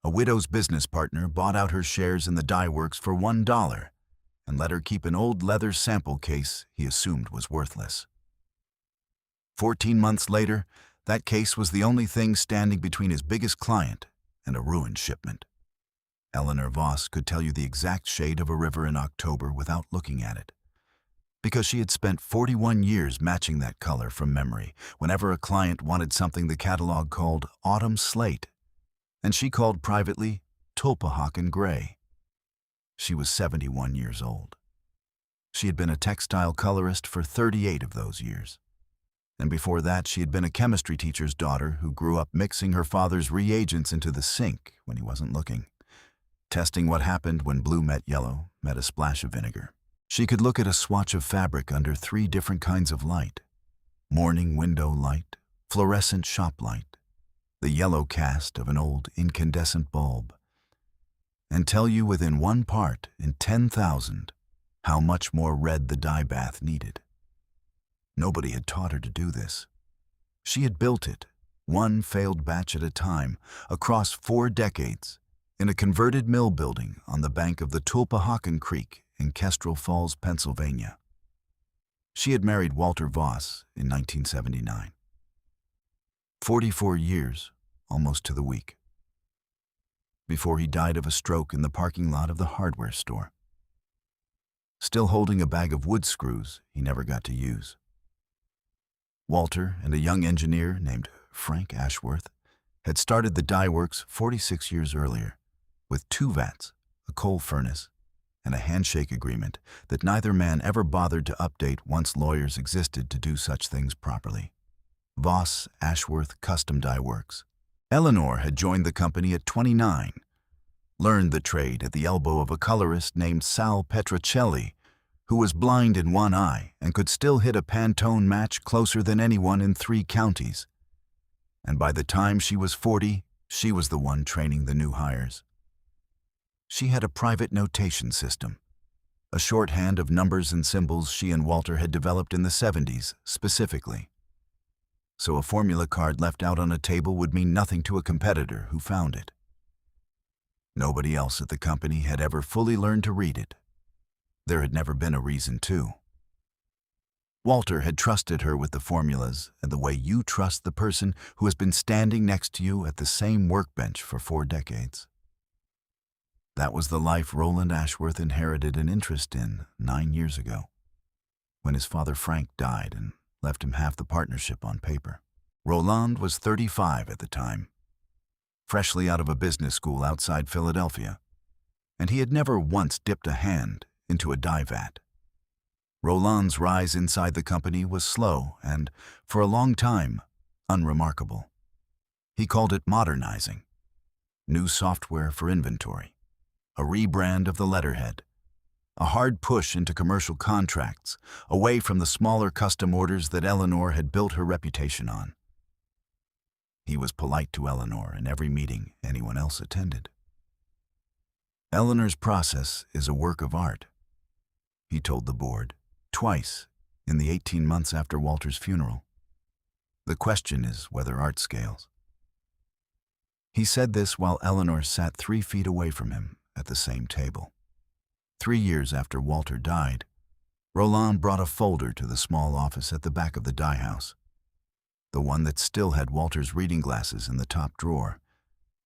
A widow's business partner bought out her shares in the dye works for $1 and let her keep an old leather sample case he assumed was worthless. 14 months later, that case was the only thing standing between his biggest client and a ruined shipment. Eleanor Voss could tell you the exact shade of a river in October without looking at it, because she had spent 41 years matching that color from memory whenever a client wanted something the catalog called autumn slate, and she called privately Tulpehocken gray. She was 71 years old. She had been a textile colorist for 38 of those years. And before that, she had been a chemistry teacher's daughter who grew up mixing her father's reagents into the sink when he wasn't looking, testing what happened when blue met yellow, met a splash of vinegar. She could look at a swatch of fabric under 3 different kinds of light: morning window light, fluorescent shop light, the yellow cast of an old incandescent bulb, and tell you within 1 part in 10,000 how much more red the dye bath needed. Nobody had taught her to do this. She had built it, 1 failed batch at a time, across 4 decades, in a converted mill building on the bank of the Tulpehocken Creek in Kestrel Falls, Pennsylvania. She had married Walter Voss in 1979. 44 years, almost to the week, before he died of a stroke in the parking lot of the hardware store, still holding a bag of wood screws he never got to use. Walter and a young engineer named Frank Ashworth had started the dye works 46 years earlier, with 2 vats, a coal furnace, and a handshake agreement that neither man ever bothered to update once lawyers existed to do such things properly. Voss Ashworth Custom Dye Works. Eleanor had joined the company at 29, learned the trade at the elbow of a colorist named Sal Petrocelli, who was blind in 1 eye and could still hit a Pantone match closer than anyone in 3 counties. And by the time she was 40, she was the one training the new hires. She had a private notation system, a shorthand of numbers and symbols she and Walter had developed in the 70s specifically. So a formula card left out on a table would mean nothing to a competitor who found it. Nobody else at the company had ever fully learned to read it. There had never been a reason to. Walter had trusted her with the formulas and the way you trust the person who has been standing next to you at the same workbench for 4 decades. That was the life Roland Ashworth inherited an interest in 9 years ago, when his father Frank died and left him half the partnership on paper. Roland was 35 at the time, freshly out of a business school outside Philadelphia, and he had never once dipped a hand into a dye vat. Roland's rise inside the company was slow and, for a long time, unremarkable. He called it modernizing, new software for inventory, a rebrand of the letterhead, a hard push into commercial contracts, away from the smaller custom orders that Eleanor had built her reputation on. He was polite to Eleanor in every meeting anyone else attended. Eleanor's process is a work of art, he told the board, twice in the 18 months after Walter's funeral. The question is whether art scales. He said this while Eleanor sat 3 feet away from him at the same table. 3 years after Walter died, Roland brought a folder to the small office at the back of the dye house, the one that still had Walter's reading glasses in the top drawer,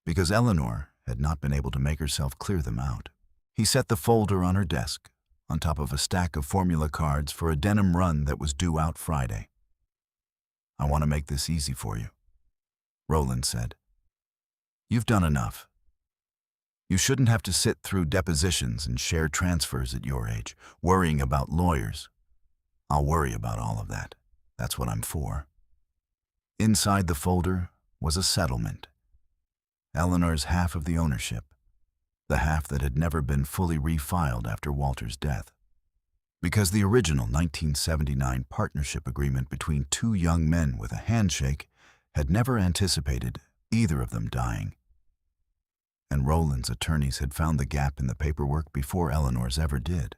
because Eleanor had not been able to make herself clear them out. He set the folder on her desk, on top of a stack of formula cards for a denim run that was due out Friday. "I want to make this easy for you," Roland said. "You've done enough. You shouldn't have to sit through depositions and share transfers at your age, worrying about lawyers. I'll worry about all of that. That's what I'm for." Inside the folder was a settlement, Eleanor's half of the ownership, the half that had never been fully refiled after Walter's death, because the original 1979 partnership agreement between 2 young men with a handshake had never anticipated either of them dying. And Roland's attorneys had found the gap in the paperwork before Eleanor's ever did.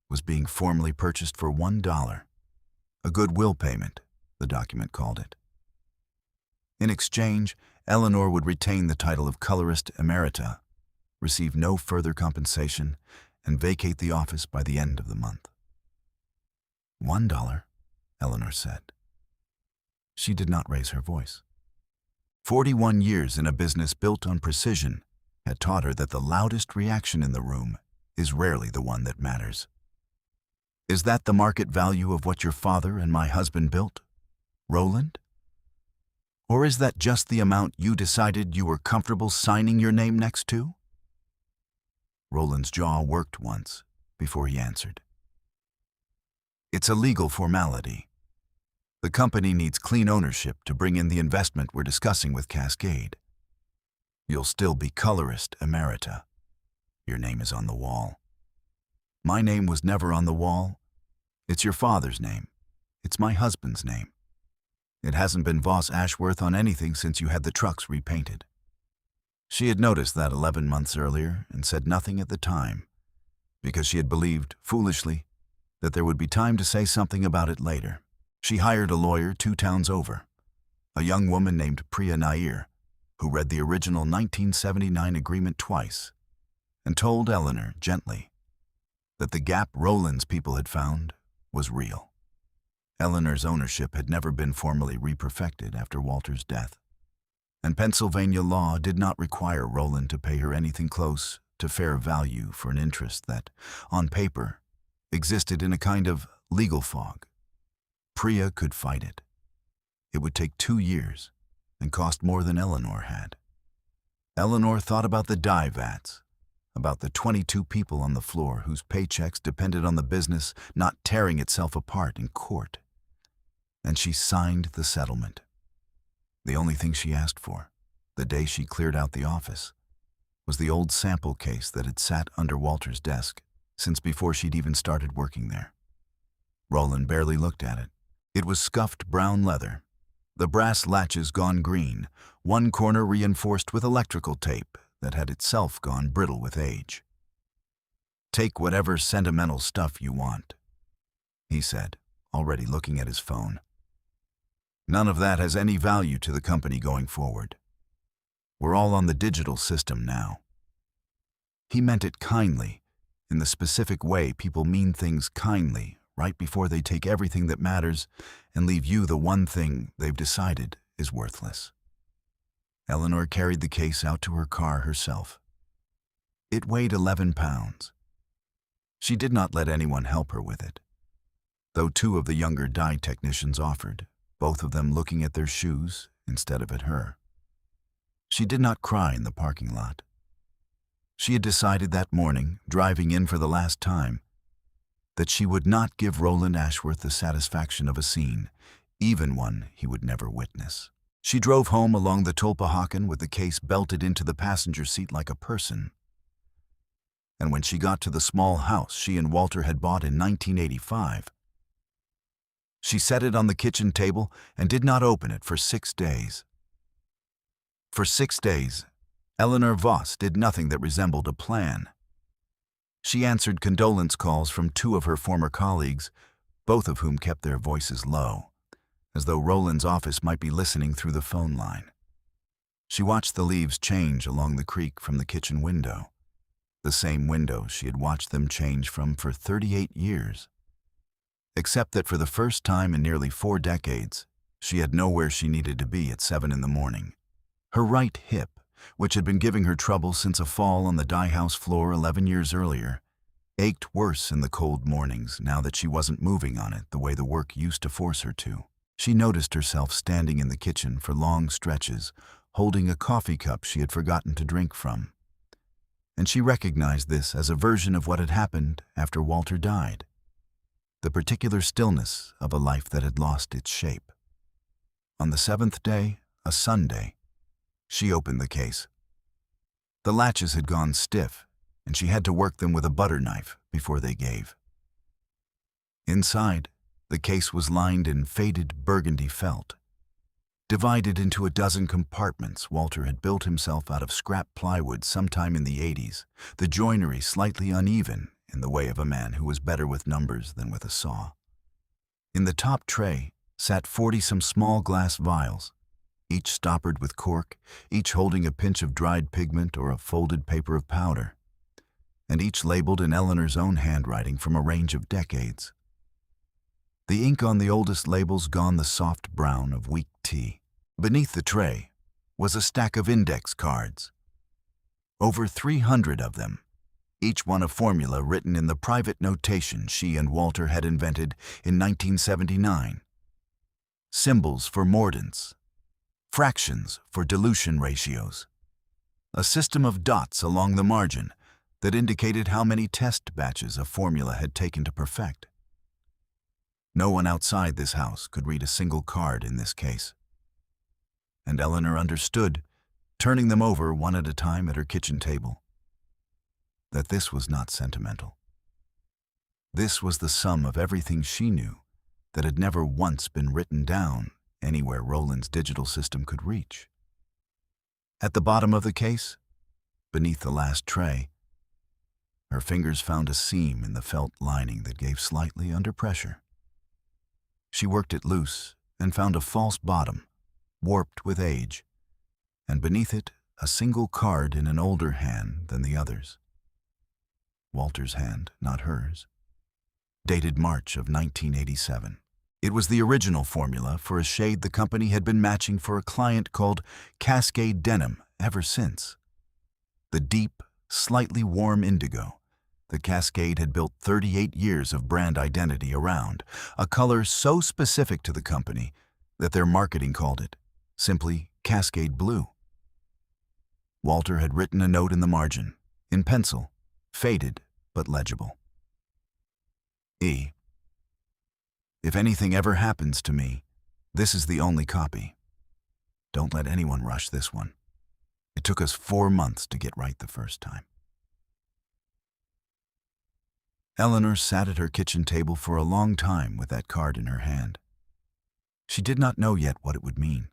Was being formally purchased for $1, a goodwill payment, the document called it. In exchange, Eleanor would retain the title of colorist emerita, receive no further compensation, and vacate the office by the end of the month. $1, Eleanor said. She did not raise her voice. 41 years in a business built on precision had taught her that the loudest reaction in the room is rarely the one that matters. Is that the market value of what your father and my husband built, Roland? Or is that just the amount you decided you were comfortable signing your name next to? Roland's jaw worked once before he answered. It's a legal formality. The company needs clean ownership to bring in the investment we're discussing with Cascade. You'll still be colorist emerita. Your name is on the wall. My name was never on the wall. It's your father's name. It's my husband's name. It hasn't been Voss Ashworth on anything since you had the trucks repainted. She had noticed that 11 months earlier and said nothing at the time, because she had believed, foolishly, that there would be time to say something about it later. She hired a lawyer 2 towns over, a young woman named Priya Nair, who read the original 1979 agreement twice, and told Eleanor gently that the gap Roland's people had found was real. Eleanor's ownership had never been formally re-perfected after Walter's death, and Pennsylvania law did not require Roland to pay her anything close to fair value for an interest that, on paper, existed in a kind of legal fog. Priya could fight it. It would take 2 years and cost more than Eleanor had. Eleanor thought about the dye vats, about the 22 people on the floor whose paychecks depended on the business not tearing itself apart in court. And she signed the settlement. The only thing she asked for, the day she cleared out the office, was the old sample case that had sat under Walter's desk since before she'd even started working there. Roland barely looked at it. It was scuffed brown leather, the brass latches gone green, one corner reinforced with electrical tape that had itself gone brittle with age. "Take whatever sentimental stuff you want," he said, already looking at his phone. "None of that has any value to the company going forward. We're all on the digital system now." He meant it kindly, in the specific way people mean things kindly right before they take everything that matters and leave you the one thing they've decided is worthless. Eleanor carried the case out to her car herself. It weighed 11 pounds. She did not let anyone help her with it, though 2 of the younger dye technicians offered, both of them looking at their shoes instead of at her. She did not cry in the parking lot. She had decided that morning, driving in for the last time, that she would not give Roland Ashworth the satisfaction of a scene, even one he would never witness. She drove home along the Tulpehocken with the case belted into the passenger seat like a person. And when she got to the small house she and Walter had bought in 1985, she set it on the kitchen table and did not open it for 6 days. For 6 days, Eleanor Voss did nothing that resembled a plan. She answered condolence calls from 2 of her former colleagues, both of whom kept their voices low, as though Roland's office might be listening through the phone line. She watched the leaves change along the creek from the kitchen window, the same window she had watched them change from for 38 years. Except that for the first time in nearly 4 decades, she had nowhere she needed to be at 7 in the morning. Her right hip, which had been giving her trouble since a fall on the dye house floor 11 years earlier, ached worse in the cold mornings now that she wasn't moving on it the way the work used to force her to. She noticed herself standing in the kitchen for long stretches, holding a coffee cup she had forgotten to drink from. And she recognized this as a version of what had happened after Walter died, the particular stillness of a life that had lost its shape. On the 7th day, a Sunday, she opened the case. The latches had gone stiff, and she had to work them with a butter knife before they gave. Inside, the case was lined in faded burgundy felt. Divided into a dozen compartments Walter had built himself out of scrap plywood sometime in the 80s, the joinery slightly uneven in the way of a man who was better with numbers than with a saw. In the top tray sat 40-some small glass vials, each stoppered with cork, each holding a pinch of dried pigment or a folded paper of powder, and each labeled in Eleanor's own handwriting from a range of decades. The ink on the oldest labels gone the soft brown of weak tea. Beneath the tray was a stack of index cards. Over 300 of them, each one a formula written in the private notation she and Walter had invented in 1979. Symbols for mordants, fractions for dilution ratios, a system of dots along the margin that indicated how many test batches a formula had taken to perfect. No one outside this house could read a single card in this case. And Eleanor understood, turning them over one at a time at her kitchen table, that this was not sentimental. This was the sum of everything she knew that had never once been written down anywhere Roland's digital system could reach. At the bottom of the case, beneath the last tray, her fingers found a seam in the felt lining that gave slightly under pressure. She worked it loose and found a false bottom, warped with age, and beneath it a single card in an older hand than the others. Walter's hand, not hers. Dated March of 1987. It was the original formula for a shade the company had been matching for a client called Cascade Denim ever since. The deep, slightly warm indigo that Cascade had built 38 years of brand identity around, a color so specific to the company that their marketing called it simply Cascade Blue. Walter had written a note in the margin, in pencil, faded but legible. E. If anything ever happens to me, this is the only copy. Don't let anyone rush this one. It took us 4 months to get right the first time. Eleanor sat at her kitchen table for a long time with that card in her hand. She did not know yet what it would mean.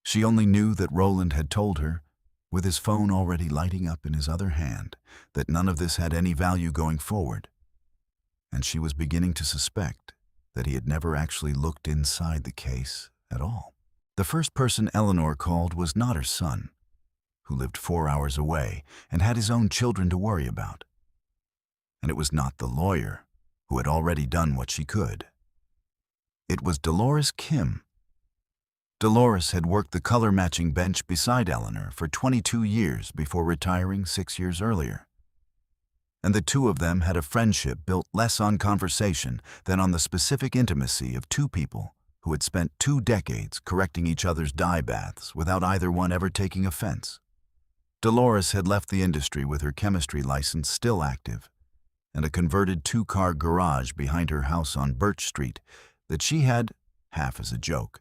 She only knew that Roland had told her, with his phone already lighting up in his other hand, that none of this had any value going forward. And she was beginning to suspect that he had never actually looked inside the case at all. The first person Eleanor called was not her son, who lived 4 hours away and had his own children to worry about. And it was not the lawyer, who had already done what she could. It was Dolores Kim. Dolores had worked the color-matching bench beside Eleanor for 22 years before retiring 6 years earlier. And the two of them had a friendship built less on conversation than on the specific intimacy of two people who had spent 2 decades correcting each other's dye baths without either one ever taking offense. Dolores had left the industry with her chemistry license still active, and a converted 2-car garage behind her house on Birch Street that she had, half as a joke,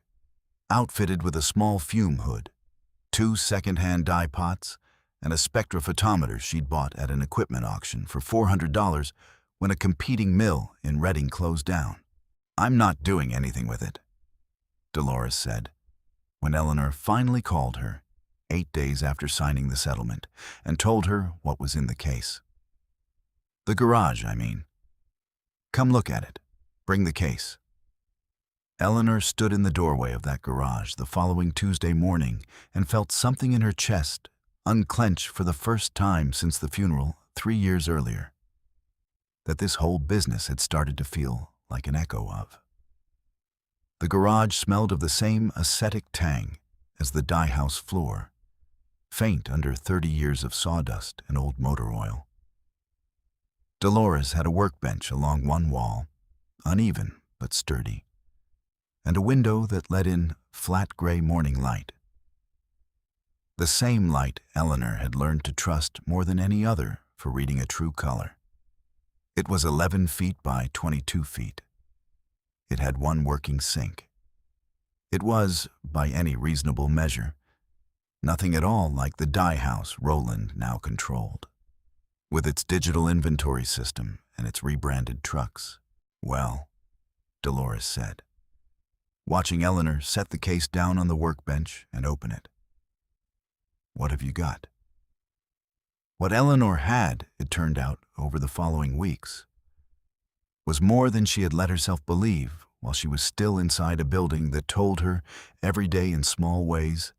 outfitted with a small fume hood, 2 second-hand dye pots, and a spectrophotometer she'd bought at an equipment auction for $400 when a competing mill in Reading closed down. "I'm not doing anything with it," Dolores said, when Eleanor finally called her 8 days after signing the settlement and told her what was in the case. "The garage, I mean. Come look at it. Bring the case." Eleanor stood in the doorway of that garage the following Tuesday morning and felt something in her chest unclench for the first time since the funeral 3 years earlier, that this whole business had started to feel like an echo of. The garage smelled of the same ascetic tang as the dye house floor, faint under 30 years of sawdust and old motor oil. Dolores had a workbench along one wall, uneven but sturdy, and a window that let in flat gray morning light. The same light Eleanor had learned to trust more than any other for reading a true color. It was 11 feet by 22 feet. It had one working sink. It was, by any reasonable measure, nothing at all like the dye house Roland now controlled, with its digital inventory system and its rebranded trucks. "Well," Dolores said, watching Eleanor set the case down on the workbench and open it. "What have you got?" What Eleanor had, it turned out, over the following weeks, was more than she had let herself believe while she was still inside a building that told her, every day in small ways,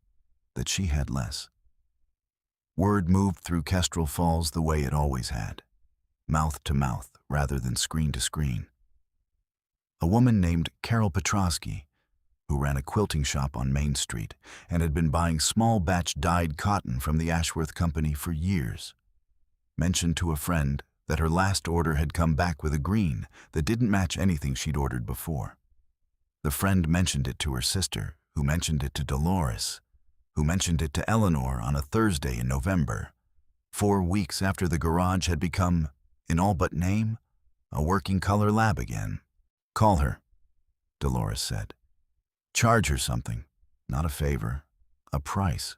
that she had less. Word moved through Kestrel Falls the way it always had, mouth to mouth rather than screen to screen. A woman named Carol Petrosky, who ran a quilting shop on Main Street and had been buying small batch dyed cotton from the Ashworth Company for years, mentioned to a friend that her last order had come back with a green that didn't match anything she'd ordered before. The friend mentioned it to her sister, who mentioned it to Dolores, who mentioned it to Eleanor on a Thursday in November, 4 weeks after the garage had become, in all but name, a working color lab again. "Call her," Dolores said. "Charge her something, not a favor, a price."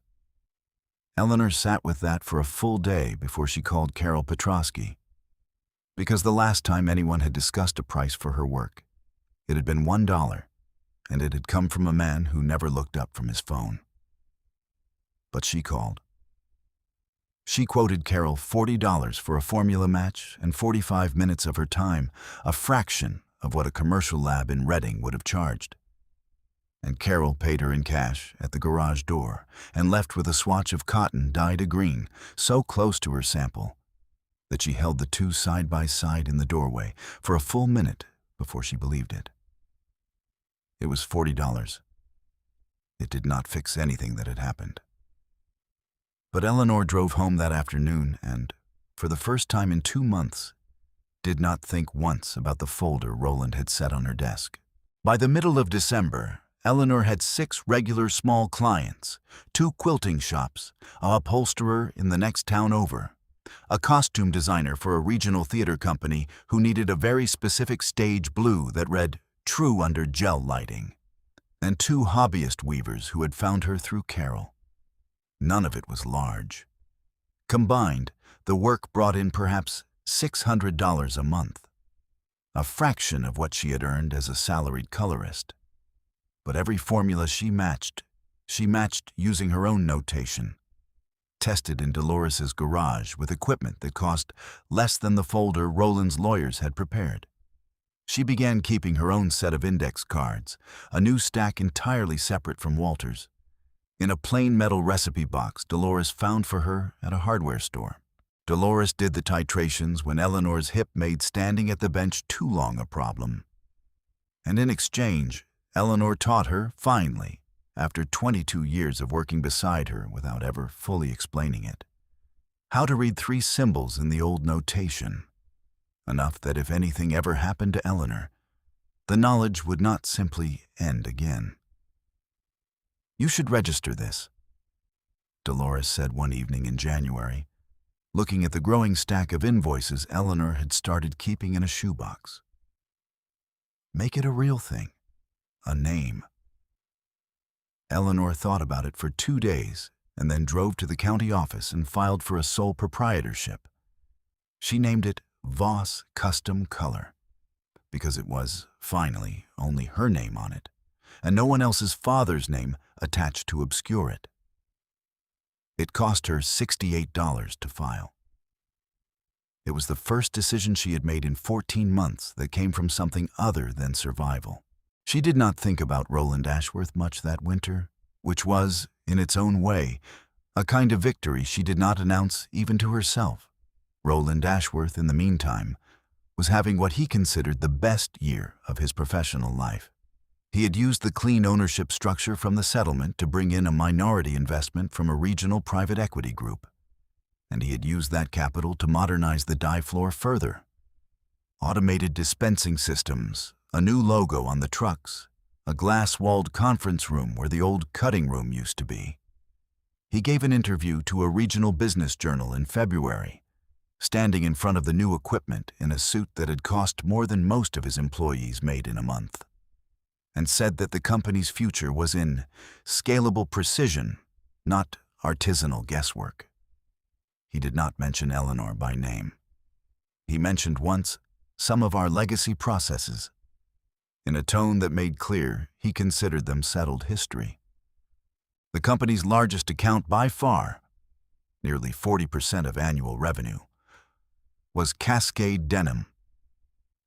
Eleanor sat with that for a full day before she called Carol Petrosky, because the last time anyone had discussed a price for her work, it had been $1, and it had come from a man who never looked up from his phone. But she called. She quoted Carol $40 for a formula match and 45 minutes of her time, a fraction of what a commercial lab in Reading would have charged. And Carol paid her in cash at the garage door and left with a swatch of cotton dyed a green, so close to her sample that she held the two side by side in the doorway for a full minute before she believed it. It was $40. It did not fix anything that had happened. But Eleanor drove home that afternoon and, for the first time in 2 months, did not think once about the folder Roland had set on her desk. By the middle of December, Eleanor had 6 regular small clients, 2 quilting shops, a upholsterer in the next town over, a costume designer for a regional theater company who needed a very specific stage blue that read "True" under gel lighting, and 2 hobbyist weavers who had found her through Carol. None of it was large. Combined, the work brought in perhaps $600 a month, a fraction of what she had earned as a salaried colorist. But every formula she matched using her own notation, tested in Dolores's garage with equipment that cost less than the folder Roland's lawyers had prepared. She began keeping her own set of index cards, a new stack entirely separate from Walter's, in a plain metal recipe box Dolores found for her at a hardware store. Dolores did the titrations when Eleanor's hip made standing at the bench too long a problem. And in exchange, Eleanor taught her, finally, after 22 years of working beside her without ever fully explaining it, how to read 3 symbols in the old notation, enough that if anything ever happened to Eleanor, the knowledge would not simply end again. "You should register this," Dolores said one evening in January, looking at the growing stack of invoices Eleanor had started keeping in a shoebox. "Make it a real thing, a name." Eleanor thought about it for 2 days and then drove to the county office and filed for a sole proprietorship. She named it Voss Custom Color because it was, finally, only her name on it, and no one else's father's name attached to obscure it. It cost her $68 to file. It was the first decision she had made in 14 months that came from something other than survival. She did not think about Roland Ashworth much that winter, which was, in its own way, a kind of victory she did not announce even to herself. Roland Ashworth, in the meantime, was having what he considered the best year of his professional life. He had used the clean ownership structure from the settlement to bring in a minority investment from a regional private equity group, and he had used that capital to modernize the dye floor further. Automated dispensing systems, a new logo on the trucks, a glass-walled conference room where the old cutting room used to be. He gave an interview to a regional business journal in February, standing in front of the new equipment in a suit that had cost more than most of his employees made in a month, and said that the company's future was in scalable precision, not artisanal guesswork. He did not mention Eleanor by name. He mentioned once some of our legacy processes, in a tone that made clear he considered them settled history. The company's largest account by far, nearly 40% of annual revenue, was Cascade Denim,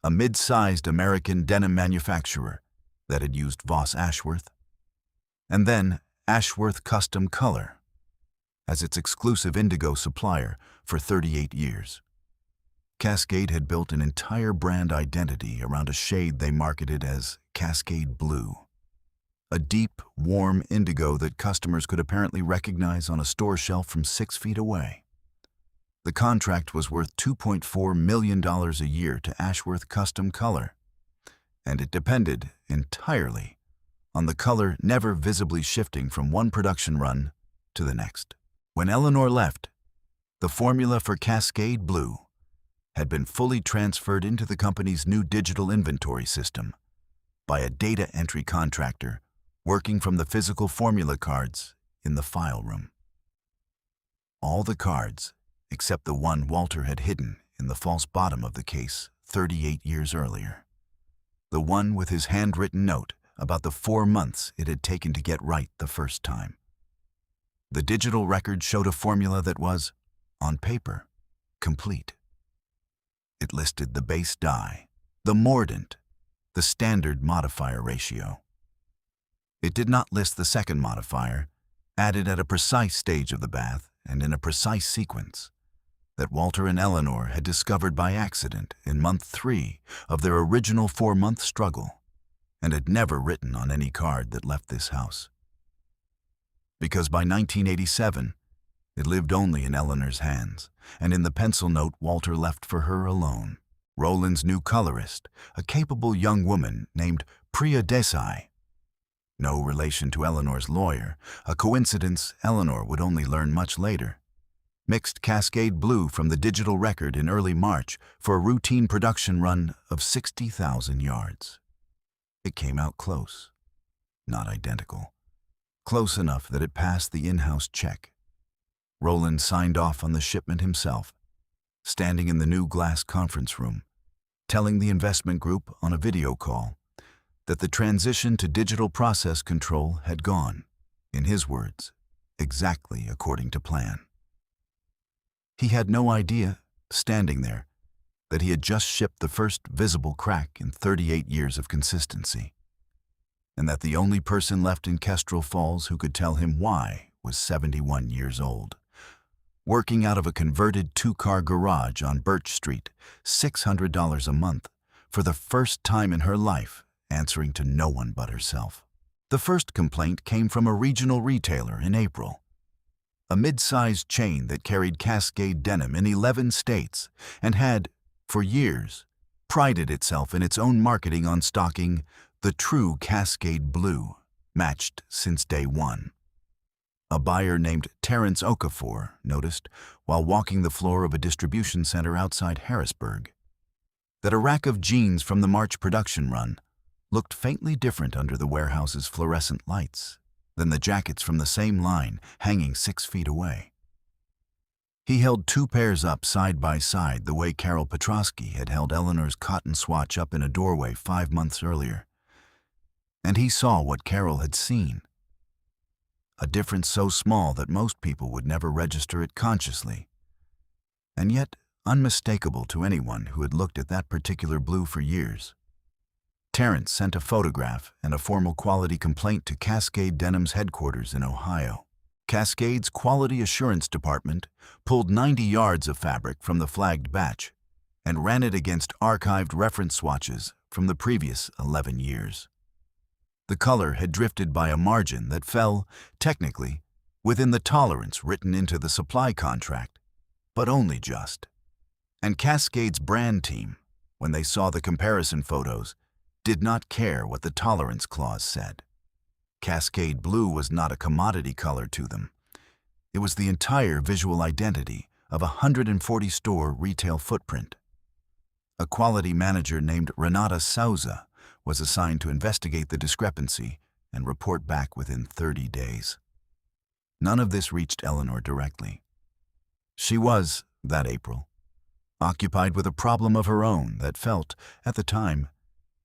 a mid-sized American denim manufacturer that had used Voss Ashworth, and then Ashworth Custom Color as its exclusive indigo supplier for 38 years. Cascade had built an entire brand identity around a shade they marketed as Cascade Blue, a deep, warm indigo that customers could apparently recognize on a store shelf from 6 feet away. The contract was worth $2.4 million a year to Ashworth Custom Color, and it depended entirely on the color never visibly shifting from one production run to the next. When Eleanor left, the formula for Cascade Blue had been fully transferred into the company's new digital inventory system by a data entry contractor working from the physical formula cards in the file room. All the cards, except the one Walter had hidden in the false bottom of the case 38 years earlier. The one with his handwritten note about the 4 months it had taken to get right the first time. The digital record showed a formula that was, on paper, complete. It listed the base dye, the mordant, the standard modifier ratio. It did not list the second modifier, added at a precise stage of the bath and in a precise sequence, that Walter and Eleanor had discovered by accident in month 3 of their original 4-month struggle, and had never written on any card that left this house. Because by 1987, it lived only in Eleanor's hands, and in the pencil note Walter left for her alone. Roland's new colorist, a capable young woman named Priya Desai. No relation to Eleanor's lawyer, a coincidence Eleanor would only learn much later, mixed Cascade Blue from the digital record in early March for a routine production run of 60,000 yards. It came out close, not identical. Close enough that it passed the in-house check. Roland signed off on the shipment himself, standing in the new glass conference room, telling the investment group on a video call that the transition to digital process control had gone, in his words, exactly according to plan. He had no idea, standing there, that he had just shipped the first visible crack in 38 years of consistency, and that the only person left in Kestrel Falls who could tell him why was 71 years old, working out of a converted 2-car garage on Birch Street, $600 a month, for the first time in her life, answering to no one but herself. The first complaint came from a regional retailer in April, a mid-sized chain that carried Cascade denim in 11 states and had, for years, prided itself in its own marketing on stocking the true Cascade Blue, matched since day one. A buyer named Terrence Okafor noticed, while walking the floor of a distribution center outside Harrisburg, that a rack of jeans from the March production run looked faintly different under the warehouse's fluorescent lights than the jackets from the same line hanging 6 feet away. He held 2 pairs up side by side the way Carol Petrosky had held Eleanor's cotton swatch up in a doorway 5 months earlier. And he saw what Carol had seen. A difference so small that most people would never register it consciously, and yet unmistakable to anyone who had looked at that particular blue for years. Terrence sent a photograph and a formal quality complaint to Cascade Denim's headquarters in Ohio. Cascade's Quality Assurance Department pulled 90 yards of fabric from the flagged batch and ran it against archived reference swatches from the previous 11 years. The color had drifted by a margin that fell, technically, within the tolerance written into the supply contract, but only just. And Cascade's brand team, when they saw the comparison photos, did not care what the tolerance clause said. Cascade Blue was not a commodity color to them. It was the entire visual identity of a 140-store retail footprint. A quality manager named Renata Souza was assigned to investigate the discrepancy and report back within 30 days. None of this reached Eleanor directly. She was, that April, occupied with a problem of her own that felt, at the time,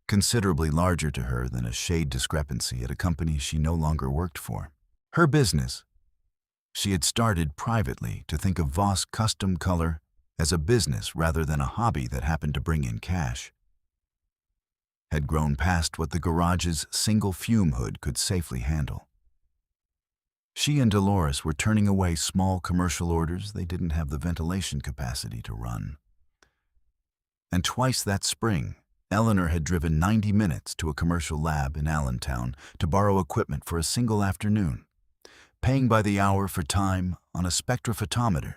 considerably larger to her than a shade discrepancy at a company she no longer worked for. Her business. She had started privately to think of Voss Custom Color as a business rather than a hobby that happened to bring in cash. had grown past what the garage's single fume hood could safely handle. She and Dolores were turning away small commercial orders they didn't have the ventilation capacity to run. And twice that spring, Eleanor had driven 90 minutes to a commercial lab in Allentown to borrow equipment for a single afternoon, paying by the hour for time on a spectrophotometer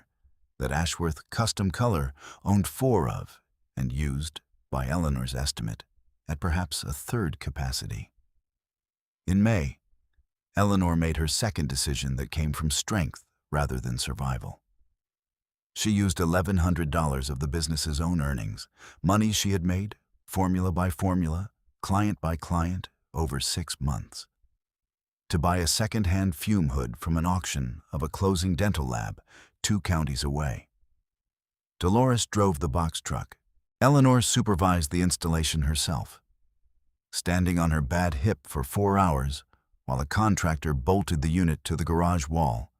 that Ashworth Custom Color owned 4 of and used, by Eleanor's estimate, at perhaps a third capacity. In May, Eleanor made her second decision that came from strength rather than survival. She used $1,100 of the business's own earnings, money she had made, formula by formula, client by client, over 6 months, to buy a second-hand fume hood from an auction of a closing dental lab 2 counties away. Dolores drove the box truck. Eleanor supervised the installation herself, standing on her bad hip for 4 hours while a contractor bolted the unit to the garage wall,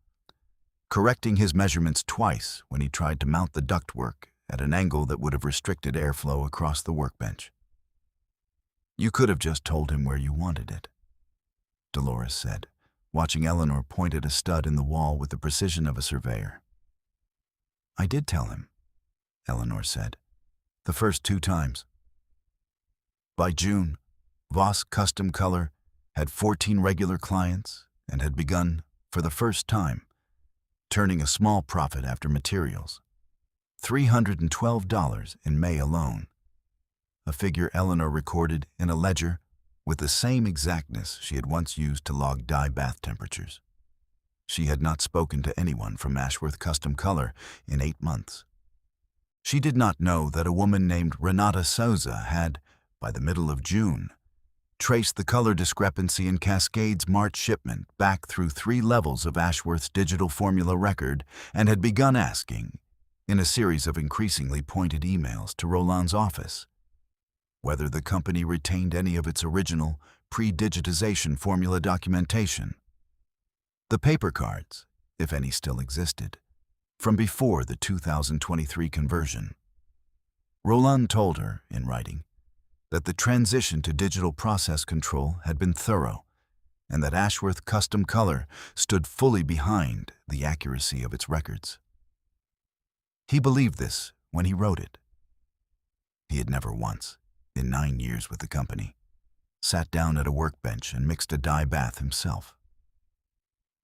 correcting his measurements twice when he tried to mount the ductwork at an angle that would have restricted airflow across the workbench. "You could have just told him where you wanted it," Dolores said, watching Eleanor point at a stud in the wall with the precision of a surveyor. "I did tell him," Eleanor said, "the first 2 times." By June, Voss Custom Color had 14 regular clients and had begun, for the first time, turning a small profit after materials. $312 in May alone, a figure Eleanor recorded in a ledger with the same exactness she had once used to log dye bath temperatures. She had not spoken to anyone from Ashworth Custom Color in 8 months. She did not know that a woman named Renata Souza had, by the middle of June, traced the color discrepancy in Cascade's March shipment back through 3 levels of Ashworth's digital formula record and had begun asking, in a series of increasingly pointed emails to Roland's office, whether the company retained any of its original pre-digitization formula documentation. The paper cards, if any still existed, from before the 2023 conversion. Roland told her, in writing, that the transition to digital process control had been thorough and that Ashworth Custom Color stood fully behind the accuracy of its records. He believed this when he wrote it. He had never once, in 9 years with the company, sat down at a workbench and mixed a dye bath himself.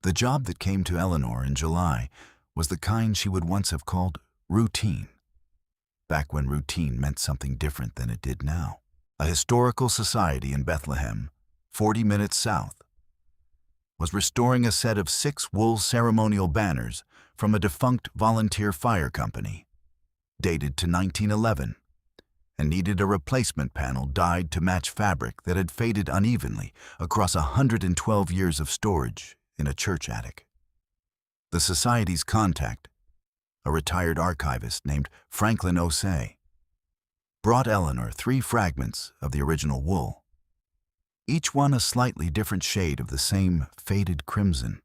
The job that came to Eleanor in July was the kind she would once have called routine, back when routine meant something different than it did now. A historical society in Bethlehem, 40 minutes south, was restoring a set of 6 wool ceremonial banners from a defunct volunteer fire company, dated to 1911, and needed a replacement panel dyed to match fabric that had faded unevenly across 112 years of storage in a church attic. The society's contact, a retired archivist named Franklin Osei, brought Eleanor 3 fragments of the original wool, each one a slightly different shade of the same faded crimson,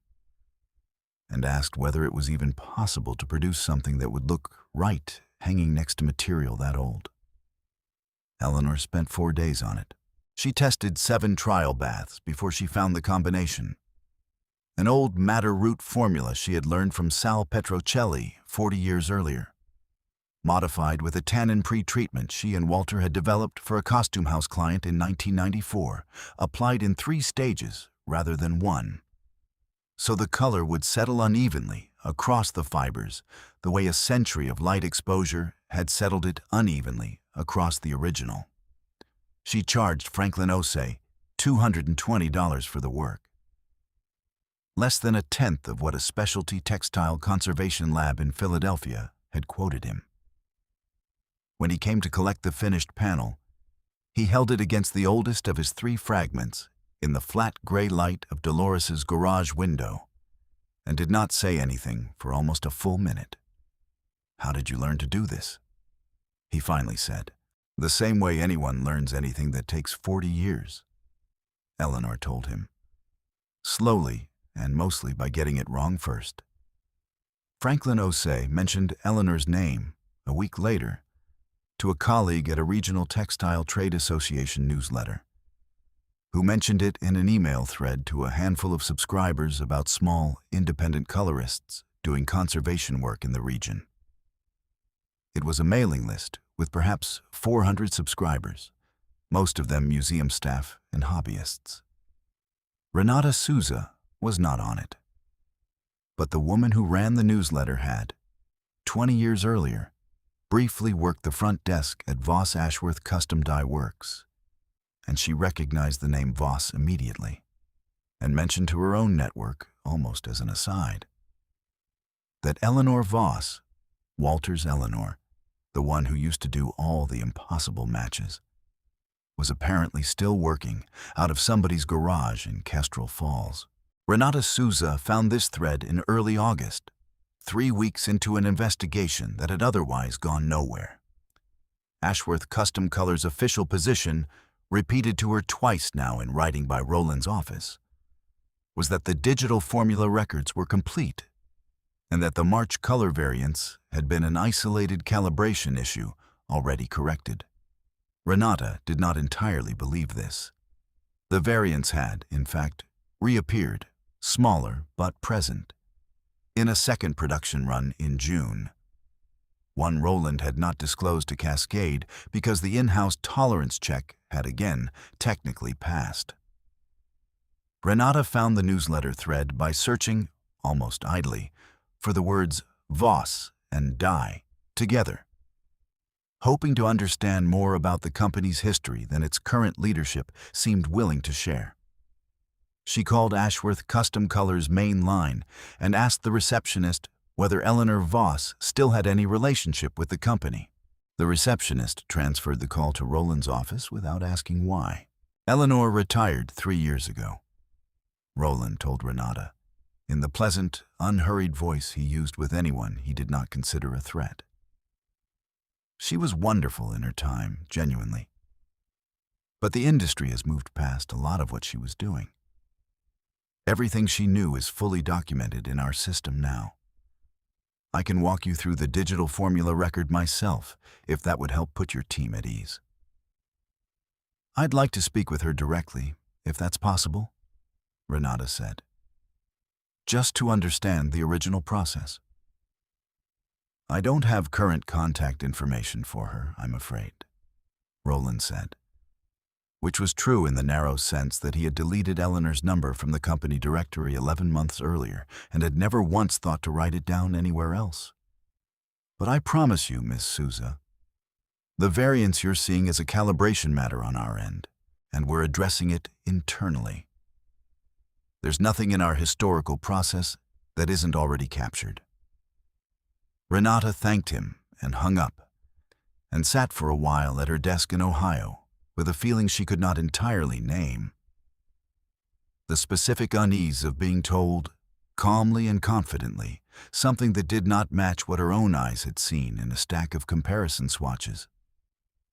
and asked whether it was even possible to produce something that would look right hanging next to material that old. Eleanor spent 4 days on it. She tested 7 trial baths before she found the combination, an old madder root formula she had learned from Sal Petrocelli 40 years earlier, modified with a tannin pre-treatment she and Walter had developed for a costume house client in 1994, applied in 3 stages rather than 1, so the color would settle unevenly across the fibers the way a century of light exposure had settled it unevenly across the original. She charged Franklin Osei $220 for the work, less than a tenth of what a specialty textile conservation lab in Philadelphia had quoted him. When he came to collect the finished panel, he held it against the oldest of his 3 fragments in the flat gray light of Dolores's garage window and did not say anything for almost a full minute. "How did you learn to do this?" he finally said. "The same way anyone learns anything that takes 40 years, Eleanor told him, slowly and mostly by getting it wrong first. Franklin Osei mentioned Eleanor's name a week later to a colleague at a regional textile trade association newsletter, who mentioned it in an email thread to a handful of subscribers about small, independent colorists doing conservation work in the region. It was a mailing list with perhaps 400 subscribers, most of them museum staff and hobbyists. Renata Souza was not on it. But the woman who ran the newsletter had, 20 years earlier, briefly worked the front desk at Voss Ashworth Custom Dye Works, and she recognized the name Voss immediately, and mentioned to her own network, almost as an aside, that Eleanor Voss, Walter's Eleanor, the one who used to do all the impossible matches, was apparently still working out of somebody's garage in Kestrel Falls. Renata Souza found this thread in early August, 3 weeks into an investigation that had otherwise gone nowhere. Ashworth Custom Colors' official position, repeated to her twice now in writing by Roland's office, was that the digital formula records were complete and that the March color variants had been an isolated calibration issue already corrected. Renata did not entirely believe this. The variants had, in fact, reappeared, smaller but present, in a second production run in June. One Roland had not disclosed to Cascade because the in-house tolerance check had again technically passed. Renata found the newsletter thread by searching, almost idly, for the words Voss and dye together. Hoping to understand more about the company's history than its current leadership seemed willing to share. She called Ashworth Custom Colors' main line and asked the receptionist whether Eleanor Voss still had any relationship with the company. The receptionist transferred the call to Roland's office without asking why. Eleanor retired 3 years ago, Roland told Renata, in the pleasant, unhurried voice he used with anyone he did not consider a threat. She was wonderful in her time, genuinely. But the industry has moved past a lot of what she was doing. Everything she knew is fully documented in our system now. I can walk you through the digital formula record myself, if that would help put your team at ease. I'd like to speak with her directly, if that's possible, Renata said. Just to understand the original process. I don't have current contact information for her, I'm afraid, Roland said, which was true in the narrow sense that he had deleted Eleanor's number from the company directory 11 months earlier and had never once thought to write it down anywhere else. But I promise you, Miss Souza, the variance you're seeing is a calibration matter on our end, and we're addressing it internally. There's nothing in our historical process that isn't already captured. Renata thanked him and hung up, and sat for a while at her desk in Ohio with a feeling she could not entirely name. The specific unease of being told, calmly and confidently, something that did not match what her own eyes had seen in a stack of comparison swatches.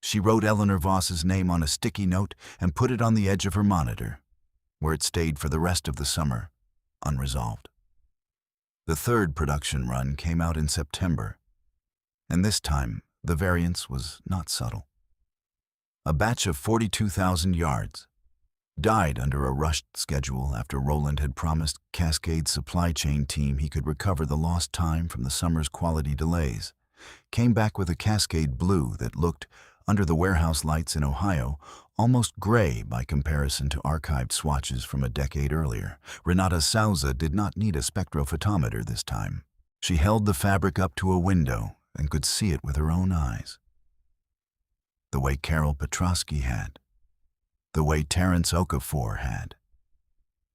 She wrote Eleanor Voss's name on a sticky note and put it on the edge of her monitor, where it stayed for the rest of the summer, unresolved. The third production run came out in September, and this time the variance was not subtle. A batch of 42,000 yards, died under a rushed schedule after Roland had promised Cascade's supply chain team he could recover the lost time from the summer's quality delays, came back with a Cascade blue that looked, under the warehouse lights in Ohio, almost gray by comparison to archived swatches from a decade earlier. Renata Souza did not need a spectrophotometer this time. She held the fabric up to a window and could see it with her own eyes. The way Carol Petrosky had. The way Terence Okafor had.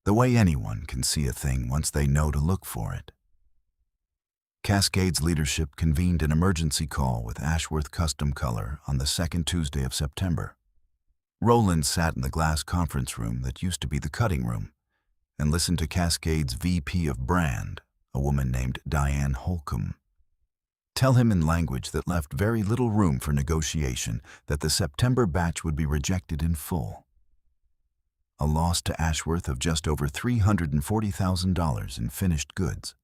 The way anyone can see a thing once they know to look for it. Cascade's leadership convened an emergency call with Ashworth Custom Color on the second Tuesday of September. Roland sat in the glass conference room that used to be the cutting room and listened to Cascade's VP of Brand, a woman named Diane Holcomb, tell him in language that left very little room for negotiation that the September batch would be rejected in full. A loss to Ashworth of just over $340,000 in finished goods.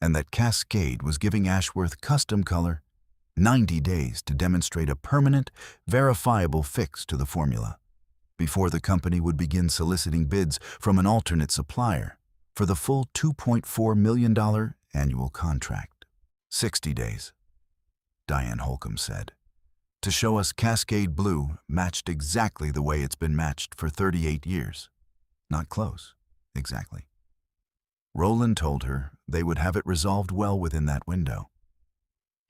And that Cascade was giving Ashworth Custom Color 90 days to demonstrate a permanent, verifiable fix to the formula, before the company would begin soliciting bids from an alternate supplier for the full $2.4 million annual contract. 60 days, Diane Holcomb said, to show us Cascade Blue matched exactly the way it's been matched for 38 years. Not close, exactly. Roland told her they would have it resolved well within that window.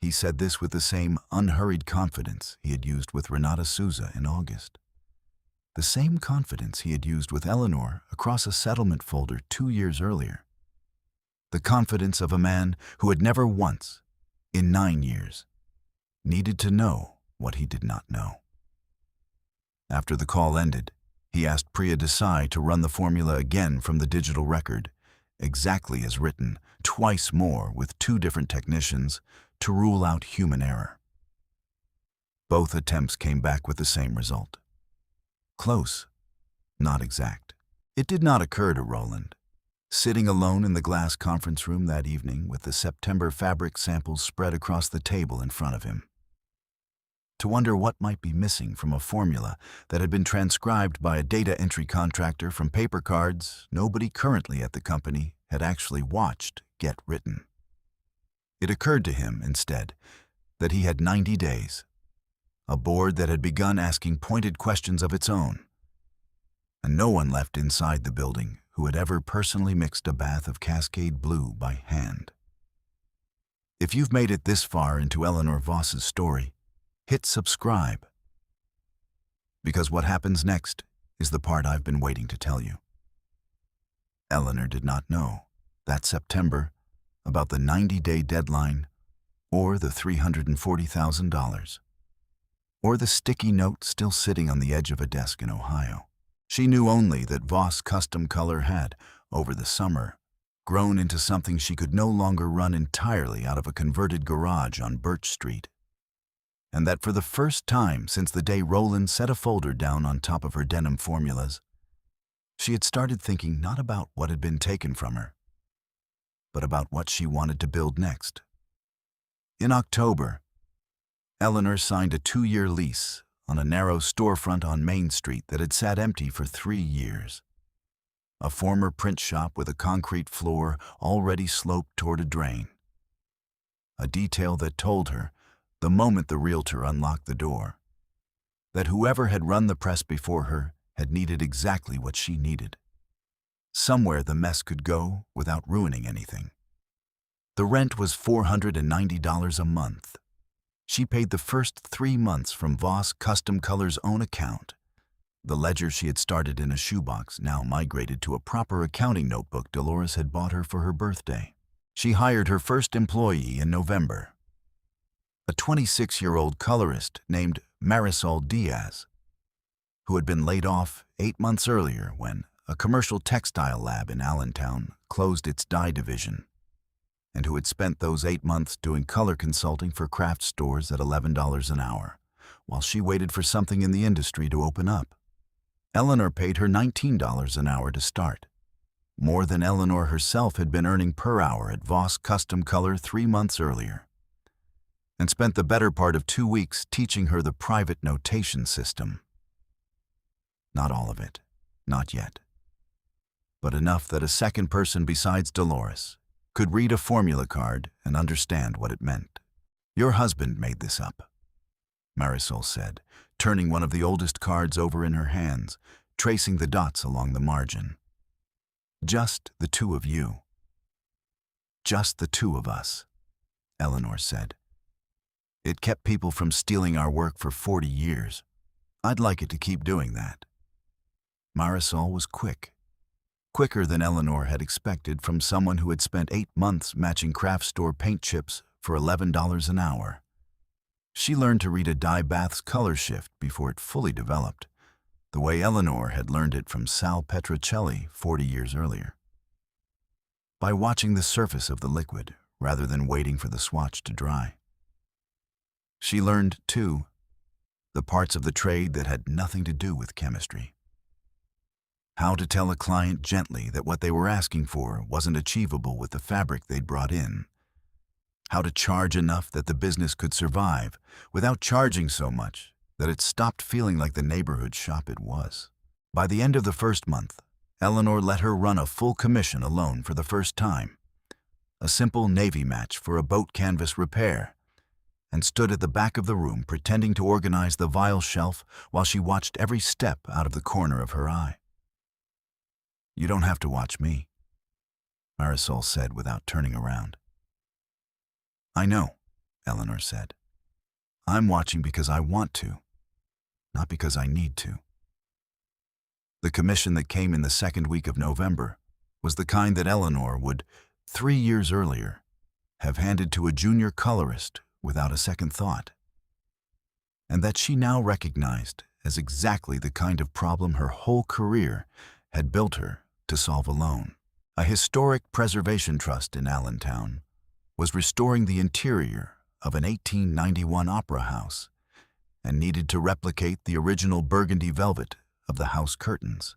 He said this with the same unhurried confidence he had used with Renata Souza in August. The same confidence he had used with Eleanor across a settlement folder 2 years earlier. The confidence of a man who had never once, in 9 years, needed to know what he did not know. After the call ended, he asked Priya Desai to run the formula again from the digital record, exactly as written, twice more with 2 different technicians, to rule out human error. Both attempts came back with the same result. Close, not exact. It did not occur to Roland, sitting alone in the glass conference room that evening with the September fabric samples spread across the table in front of him, to wonder what might be missing from a formula that had been transcribed by a data entry contractor from paper cards nobody currently at the company had actually watched get written. It occurred to him, instead, that he had 90 days, a board that had begun asking pointed questions of its own, and no one left inside the building who had ever personally mixed a bath of Cascade Blue by hand. If you've made it this far into Eleanor Voss's story, hit subscribe, because what happens next is the part I've been waiting to tell you. Eleanor did not know that September about the 90-day deadline, or the $340,000, or the sticky note still sitting on the edge of a desk in Ohio. She knew only that Voss Custom Color had, over the summer, grown into something she could no longer run entirely out of a converted garage on Birch Street, and that for the first time since the day Roland set a folder down on top of her denim formulas, she had started thinking not about what had been taken from her, but about what she wanted to build next. In October, Eleanor signed a 2-year lease on a narrow storefront on Main Street that had sat empty for 3 years. A former print shop with a concrete floor already sloped toward a drain. A detail that told her, the moment the realtor unlocked the door, that whoever had run the press before her had needed exactly what she needed. Somewhere the mess could go without ruining anything. The rent was $490 a month. She paid the first 3 months from Voss Custom Color's own account. The ledger she had started in a shoebox now migrated to a proper accounting notebook Dolores had bought her for her birthday. She hired her first employee in November, a 26-year-old colorist named Marisol Diaz, who had been laid off 8 months earlier when a commercial textile lab in Allentown closed its dye division, and who had spent those 8 months doing color consulting for craft stores at $11 an hour, while she waited for something in the industry to open up. Eleanor paid her $19 an hour to start, more than Eleanor herself had been earning per hour at Voss Custom Color 3 months earlier, and spent the better part of 2 weeks teaching her the private notation system. Not all of it, not yet, but enough that a second person besides Dolores could read a formula card and understand what it meant. "Your husband made this up," Marisol said, turning one of the oldest cards over in her hands, tracing the dots along the margin. "Just the 2 of you." "Just the 2 of us," Eleanor said. "It kept people from stealing our work for 40 years. I'd like it to keep doing that." Marisol was quick. Quicker than Eleanor had expected from someone who had spent 8 months matching craft store paint chips for $11 an hour. She learned to read a dye bath's color shift before it fully developed, the way Eleanor had learned it from Sal Petrocelli 40 years earlier. By watching the surface of the liquid rather than waiting for the swatch to dry. She learned, too, the parts of the trade that had nothing to do with chemistry. How to tell a client gently that what they were asking for wasn't achievable with the fabric they'd brought in. how to charge enough that the business could survive without charging so much that it stopped feeling like the neighborhood shop it was. By the end of the first month, Eleanor let her run a full commission alone for the first time, a simple Navy match for a boat canvas repair, and stood at the back of the room pretending to organize the vial shelf while she watched every step out of the corner of her eye. "You don't have to watch me," Marisol said without turning around. "I know," Eleanor said. "I'm watching because I want to, not because I need to." The commission that came in the second week of November was the kind that Eleanor would, 3 years earlier, have handed to a junior colorist without a second thought, and that she now recognized as exactly the kind of problem her whole career had built her to solve alone. A historic preservation trust in Allentown was restoring the interior of an 1891 opera house and needed to replicate the original burgundy velvet of the house curtains,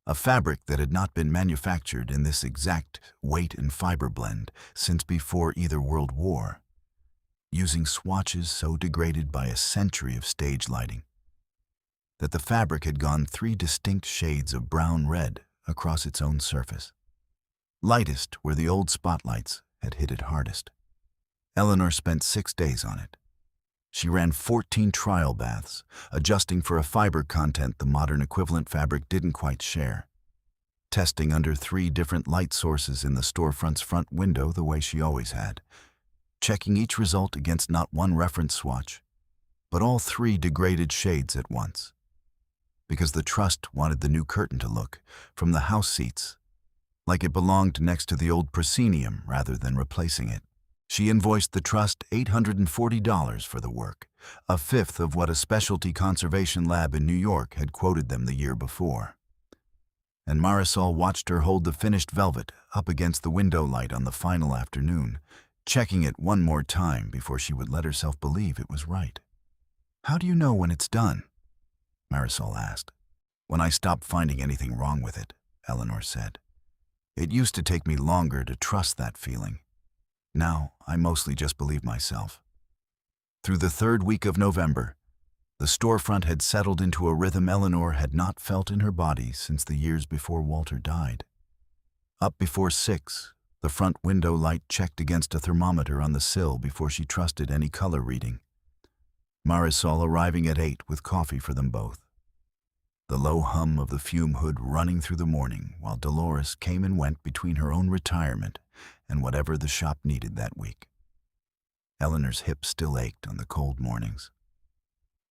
a fabric that had not been manufactured in this exact weight and fiber blend since before either World War, using swatches so degraded by a century of stage lighting that the fabric had gone 3 distinct shades of brown-red across its own surface, lightest where the old spotlights had hit it hardest. Eleanor spent 6 days on it. She ran 14 trial baths, adjusting for a fiber content the modern equivalent fabric didn't quite share, testing under 3 different light sources in the storefront's front window the way she always had, checking each result against not one reference swatch, but all 3 degraded shades at once, because the trust wanted the new curtain to look, from the house seats, like it belonged next to the old proscenium rather than replacing it. She invoiced the trust $840 for the work, a fifth of what a specialty conservation lab in New York had quoted them the year before. And Marisol watched her hold the finished velvet up against the window light on the final afternoon, checking it one more time before she would let herself believe it was right. "How do you know when it's done?" Marisol asked. "When I stop finding anything wrong with it," Eleanor said. "It used to take me longer to trust that feeling. Now, I mostly just believe myself." Through the 3rd week of November, the storefront had settled into a rhythm Eleanor had not felt in her body since the years before Walter died. Up before 6, the front window light checked against a thermometer on the sill before she trusted any color reading, Marisol arriving at 8 with coffee for them both, the low hum of the fume hood running through the morning while Dolores came and went between her own retirement and whatever the shop needed that week. Eleanor's hips still ached on the cold mornings.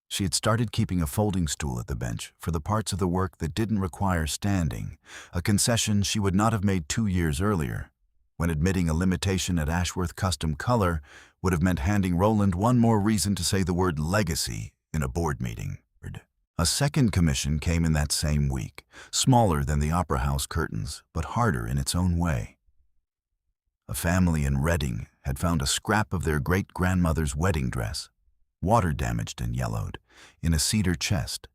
She had started keeping a folding stool at the bench for the parts of the work that didn't require standing, a concession she would not have made 2 years earlier, when admitting a limitation at Ashworth Custom Color would have meant handing Roland one more reason to say the word legacy in a board meeting. A second commission came in that same week, smaller than the Opera House curtains, but harder in its own way. A family in Reading had found a scrap of their great-grandmother's wedding dress, water-damaged and yellowed, in a cedar chest,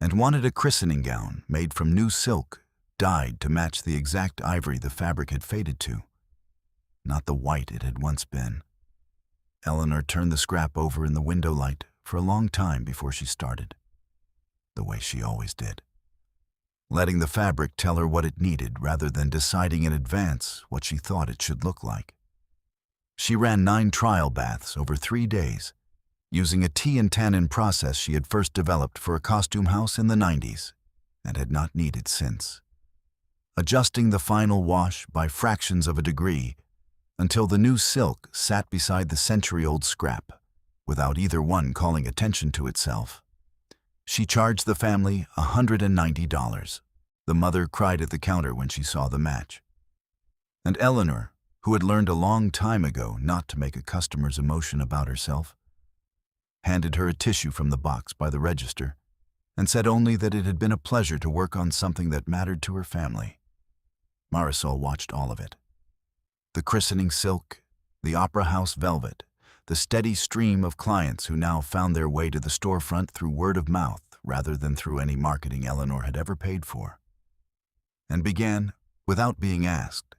and wanted a christening gown made from new silk, dyed to match the exact ivory the fabric had faded to, not the white it had once been. Eleanor turned the scrap over in the window light for a long time before she started, the way she always did, letting the fabric tell her what it needed rather than deciding in advance what she thought it should look like. She ran 9 trial baths over 3 days, using a tea and tannin process she had first developed for a costume house in the 90s and had not needed since, adjusting the final wash by fractions of a degree until the new silk sat beside the century-old scrap, without either one calling attention to itself. She charged the family $190. The mother cried at the counter when she saw the match. And Eleanor, who had learned a long time ago not to make a customer's emotion about herself, handed her a tissue from the box by the register and said only that it had been a pleasure to work on something that mattered to her family. Marisol watched all of it. The christening silk, the Opera House velvet, the steady stream of clients who now found their way to the storefront through word of mouth rather than through any marketing Eleanor had ever paid for, and began, without being asked,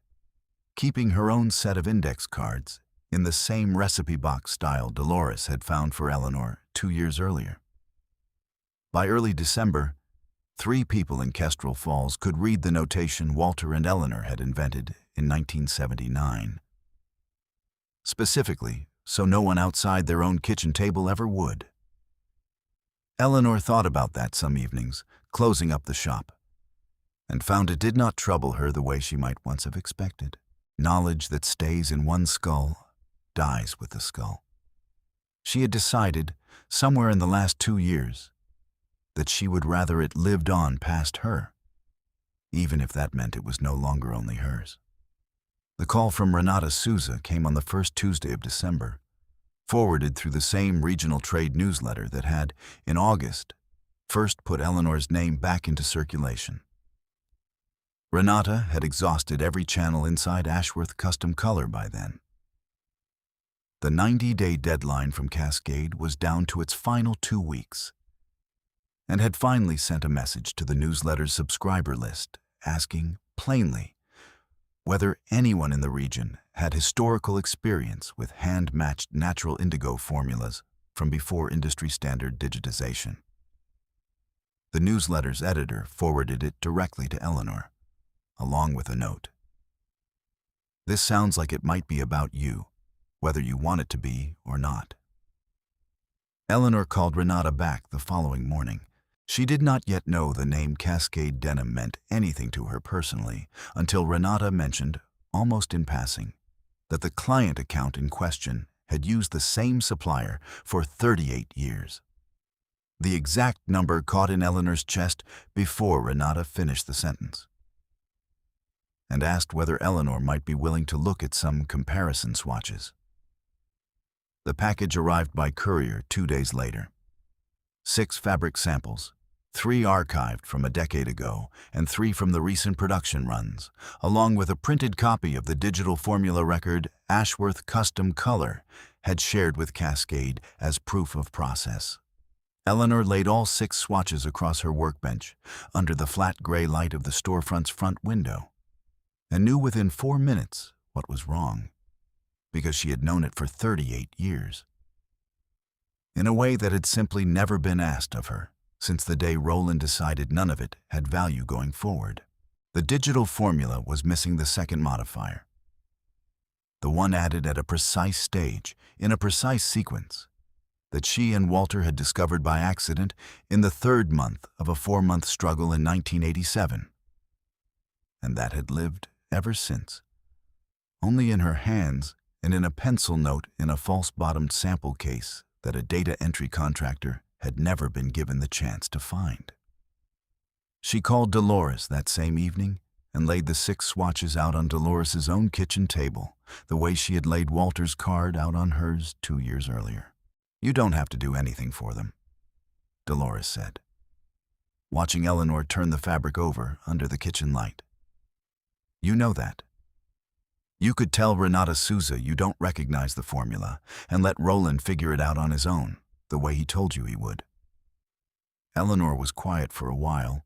keeping her own set of index cards in the same recipe box style Dolores had found for Eleanor 2 years earlier. By early December, 3 people in Kestrel Falls could read the notation Walter and Eleanor had invented in 1979. Specifically, so no one outside their own kitchen table ever would. Eleanor thought about that some evenings, closing up the shop, and found it did not trouble her the way she might once have expected. Knowledge that stays in one skull dies with the skull. She had decided, somewhere in the last 2 years, that she would rather it lived on past her, even if that meant it was no longer only hers. The call from Renata Souza came on the first Tuesday of December, forwarded through the same regional trade newsletter that had, in August, first put Eleanor's name back into circulation. Renata had exhausted every channel inside Ashworth Custom Color by then. The 90-day deadline from Cascade was down to its final 2 weeks, and had finally sent a message to the newsletter's subscriber list asking, plainly, whether anyone in the region had historical experience with hand-matched natural indigo formulas from before industry-standard digitization. The newsletter's editor forwarded it directly to Eleanor, along with a note. "This sounds like it might be about you, whether you want it to be or not." Eleanor called Renata back the following morning. She did not yet know the name Cascade Denim meant anything to her personally until Renata mentioned, almost in passing, that the client account in question had used the same supplier for 38 years. The exact number caught in Eleanor's chest before Renata finished the sentence, and asked whether Eleanor might be willing to look at some comparison swatches. The package arrived by courier 2 days later. 6 fabric samples, 3 archived from a decade ago and 3 from the recent production runs, along with a printed copy of the digital formula record Ashworth Custom Color had shared with Cascade as proof of process. Eleanor laid all 6 swatches across her workbench under the flat gray light of the storefront's front window, and knew within 4 minutes what was wrong, because she had known it for 38 years. In a way that had simply never been asked of her since the day Roland decided none of it had value going forward. The digital formula was missing the second modifier, the one added at a precise stage, in a precise sequence, that she and Walter had discovered by accident in the 3rd month of a 4-month struggle in 1987, and that had lived ever since, only in her hands and in a pencil note in a false-bottomed sample case that a data entry contractor had never been given the chance to find. She called Dolores that same evening and laid the 6 swatches out on Dolores's own kitchen table, the way she had laid Walter's card out on hers 2 years earlier. "You don't have to do anything for them," Dolores said, watching Eleanor turn the fabric over under the kitchen light. "You know that. You could tell Renata Souza you don't recognize the formula and let Roland figure it out on his own, the way he told you he would." Eleanor was quiet for a while,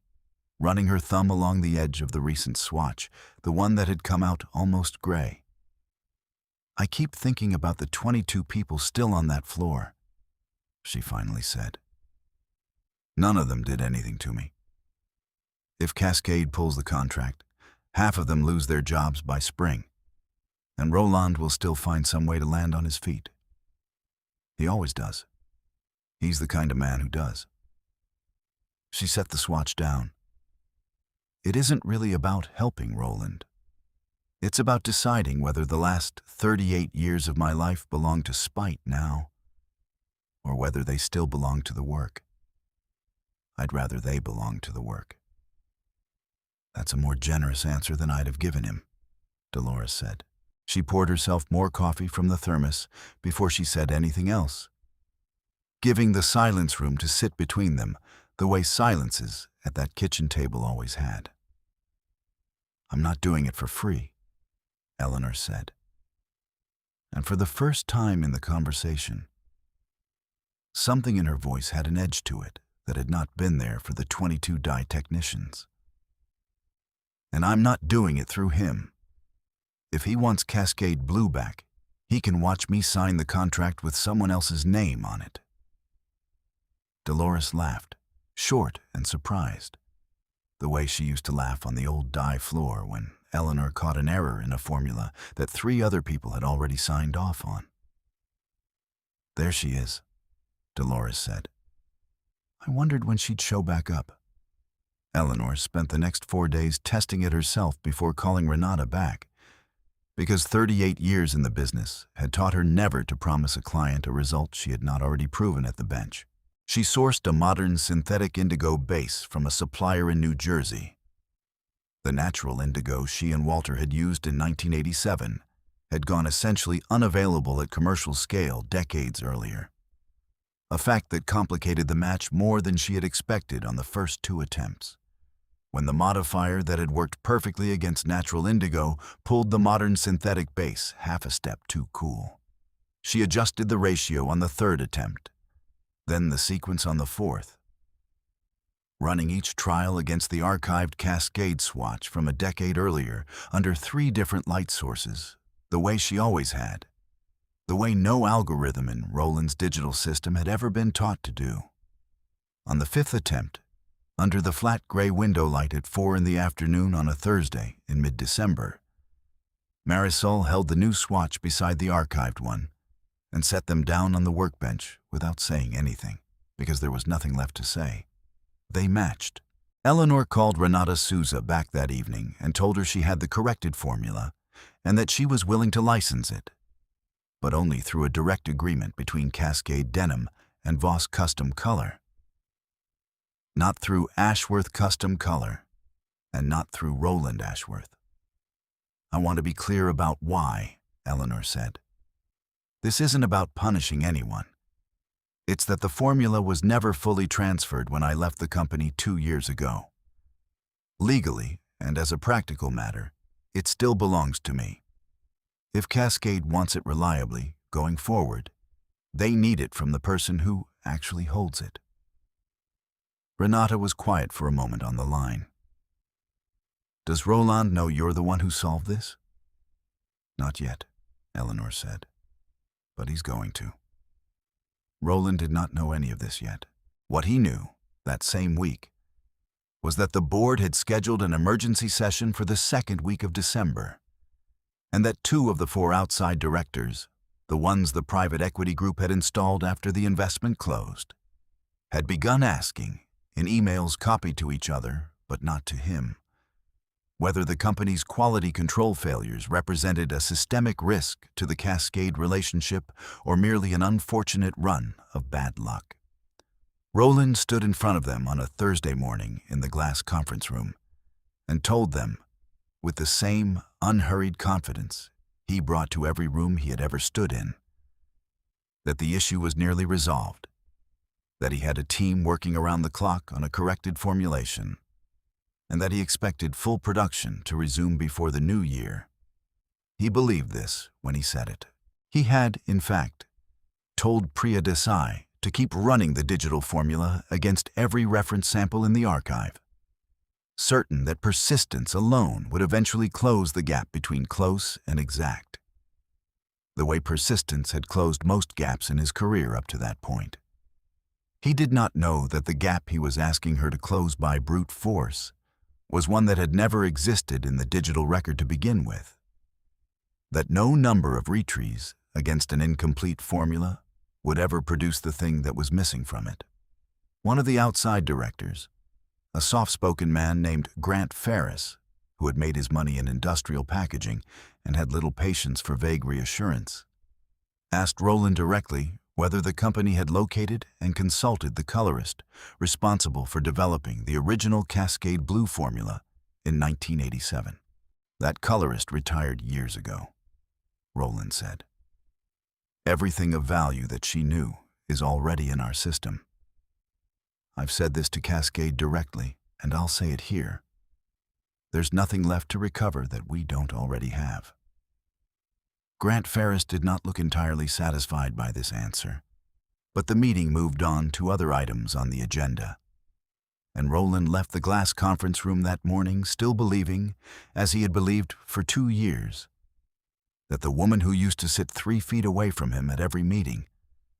running her thumb along the edge of the recent swatch, the one that had come out almost gray. "I keep thinking about the 22 people still on that floor," she finally said. "None of them did anything to me. If Cascade pulls the contract, half of them lose their jobs by spring, and Roland will still find some way to land on his feet. He always does. He's the kind of man who does." She set the swatch down. "It isn't really about helping Roland. It's about deciding whether the last 38 years of my life belong to spite now, or whether they still belong to the work. I'd rather they belong to the work." "That's a more generous answer than I'd have given him," Dolores said. She poured herself more coffee from the thermos before she said anything else, giving the silence room to sit between them the way silences at that kitchen table always had. "I'm not doing it for free," Eleanor said. And for the first time in the conversation, something in her voice had an edge to it that had not been there for the 22 dye technicians. "And I'm not doing it through him. If he wants Cascade Blue back, he can watch me sign the contract with someone else's name on it." Dolores laughed, short and surprised, the way she used to laugh on the old dye floor when Eleanor caught an error in a formula that 3 other people had already signed off on. "There she is," Dolores said. "I wondered when she'd show back up." Eleanor spent the next 4 days testing it herself before calling Renata back, because 38 years in the business had taught her never to promise a client a result she had not already proven at the bench. She sourced a modern synthetic indigo base from a supplier in New Jersey. The natural indigo she and Walter had used in 1987 had gone essentially unavailable at commercial scale decades earlier, a fact that complicated the match more than she had expected on the first 2 attempts. When the modifier that had worked perfectly against natural indigo pulled the modern synthetic base half a step too cool. She adjusted the ratio on the 3rd attempt, then the sequence on the 4th. Running each trial against the archived Cascade swatch from a decade earlier under 3 different light sources, the way she always had, the way no algorithm in Roland's digital system had ever been taught to do. On the 5th attempt, under the flat gray window light at 4 in the afternoon on a Thursday in mid-December, Marisol held the new swatch beside the archived one and set them down on the workbench without saying anything, because there was nothing left to say. They matched. Eleanor called Renata Souza back that evening and told her she had the corrected formula and that she was willing to license it, but only through a direct agreement between Cascade Denim and Voss Custom Color. Not through Ashworth Custom Color, and not through Roland Ashworth. "I want to be clear about why," Eleanor said. "This isn't about punishing anyone. It's that the formula was never fully transferred when I left the company 2 years ago. Legally, and as a practical matter, it still belongs to me. If Cascade wants it reliably, going forward, they need it from the person who actually holds it." Renata was quiet for a moment on the line. "Does Roland know you're the one who solved this?" "Not yet," Eleanor said, "but he's going to." Roland did not know any of this yet. What he knew, that same week, was that the board had scheduled an emergency session for the 2nd week of December, and that 2 of the 4 outside directors, the ones the private equity group had installed after the investment closed, had begun asking, in emails copied to each other, but not to him, whether the company's quality control failures represented a systemic risk to the Cascade relationship or merely an unfortunate run of bad luck. Roland stood in front of them on a Thursday morning in the glass conference room and told them, with the same unhurried confidence he brought to every room he had ever stood in, that the issue was nearly resolved, that he had a team working around the clock on a corrected formulation, and that he expected full production to resume before the new year. He believed this when he said it. He had, in fact, told Priya Desai to keep running the digital formula against every reference sample in the archive, certain that persistence alone would eventually close the gap between close and exact, the way persistence had closed most gaps in his career up to that point. He did not know that the gap he was asking her to close by brute force was one that had never existed in the digital record to begin with, that no number of retries against an incomplete formula would ever produce the thing that was missing from it. One of the outside directors, a soft-spoken man named Grant Ferris, who had made his money in industrial packaging and had little patience for vague reassurance, asked Roland directly whether the company had located and consulted the colorist responsible for developing the original Cascade Blue formula in 1987. "That colorist retired years ago," Roland said. "Everything of value that she knew is already in our system. I've said this to Cascade directly, and I'll say it here. There's nothing left to recover that we don't already have." Grant Ferris did not look entirely satisfied by this answer, but the meeting moved on to other items on the agenda, and Roland left the glass conference room that morning still believing, as he had believed for 2 years, that the woman who used to sit 3 feet away from him at every meeting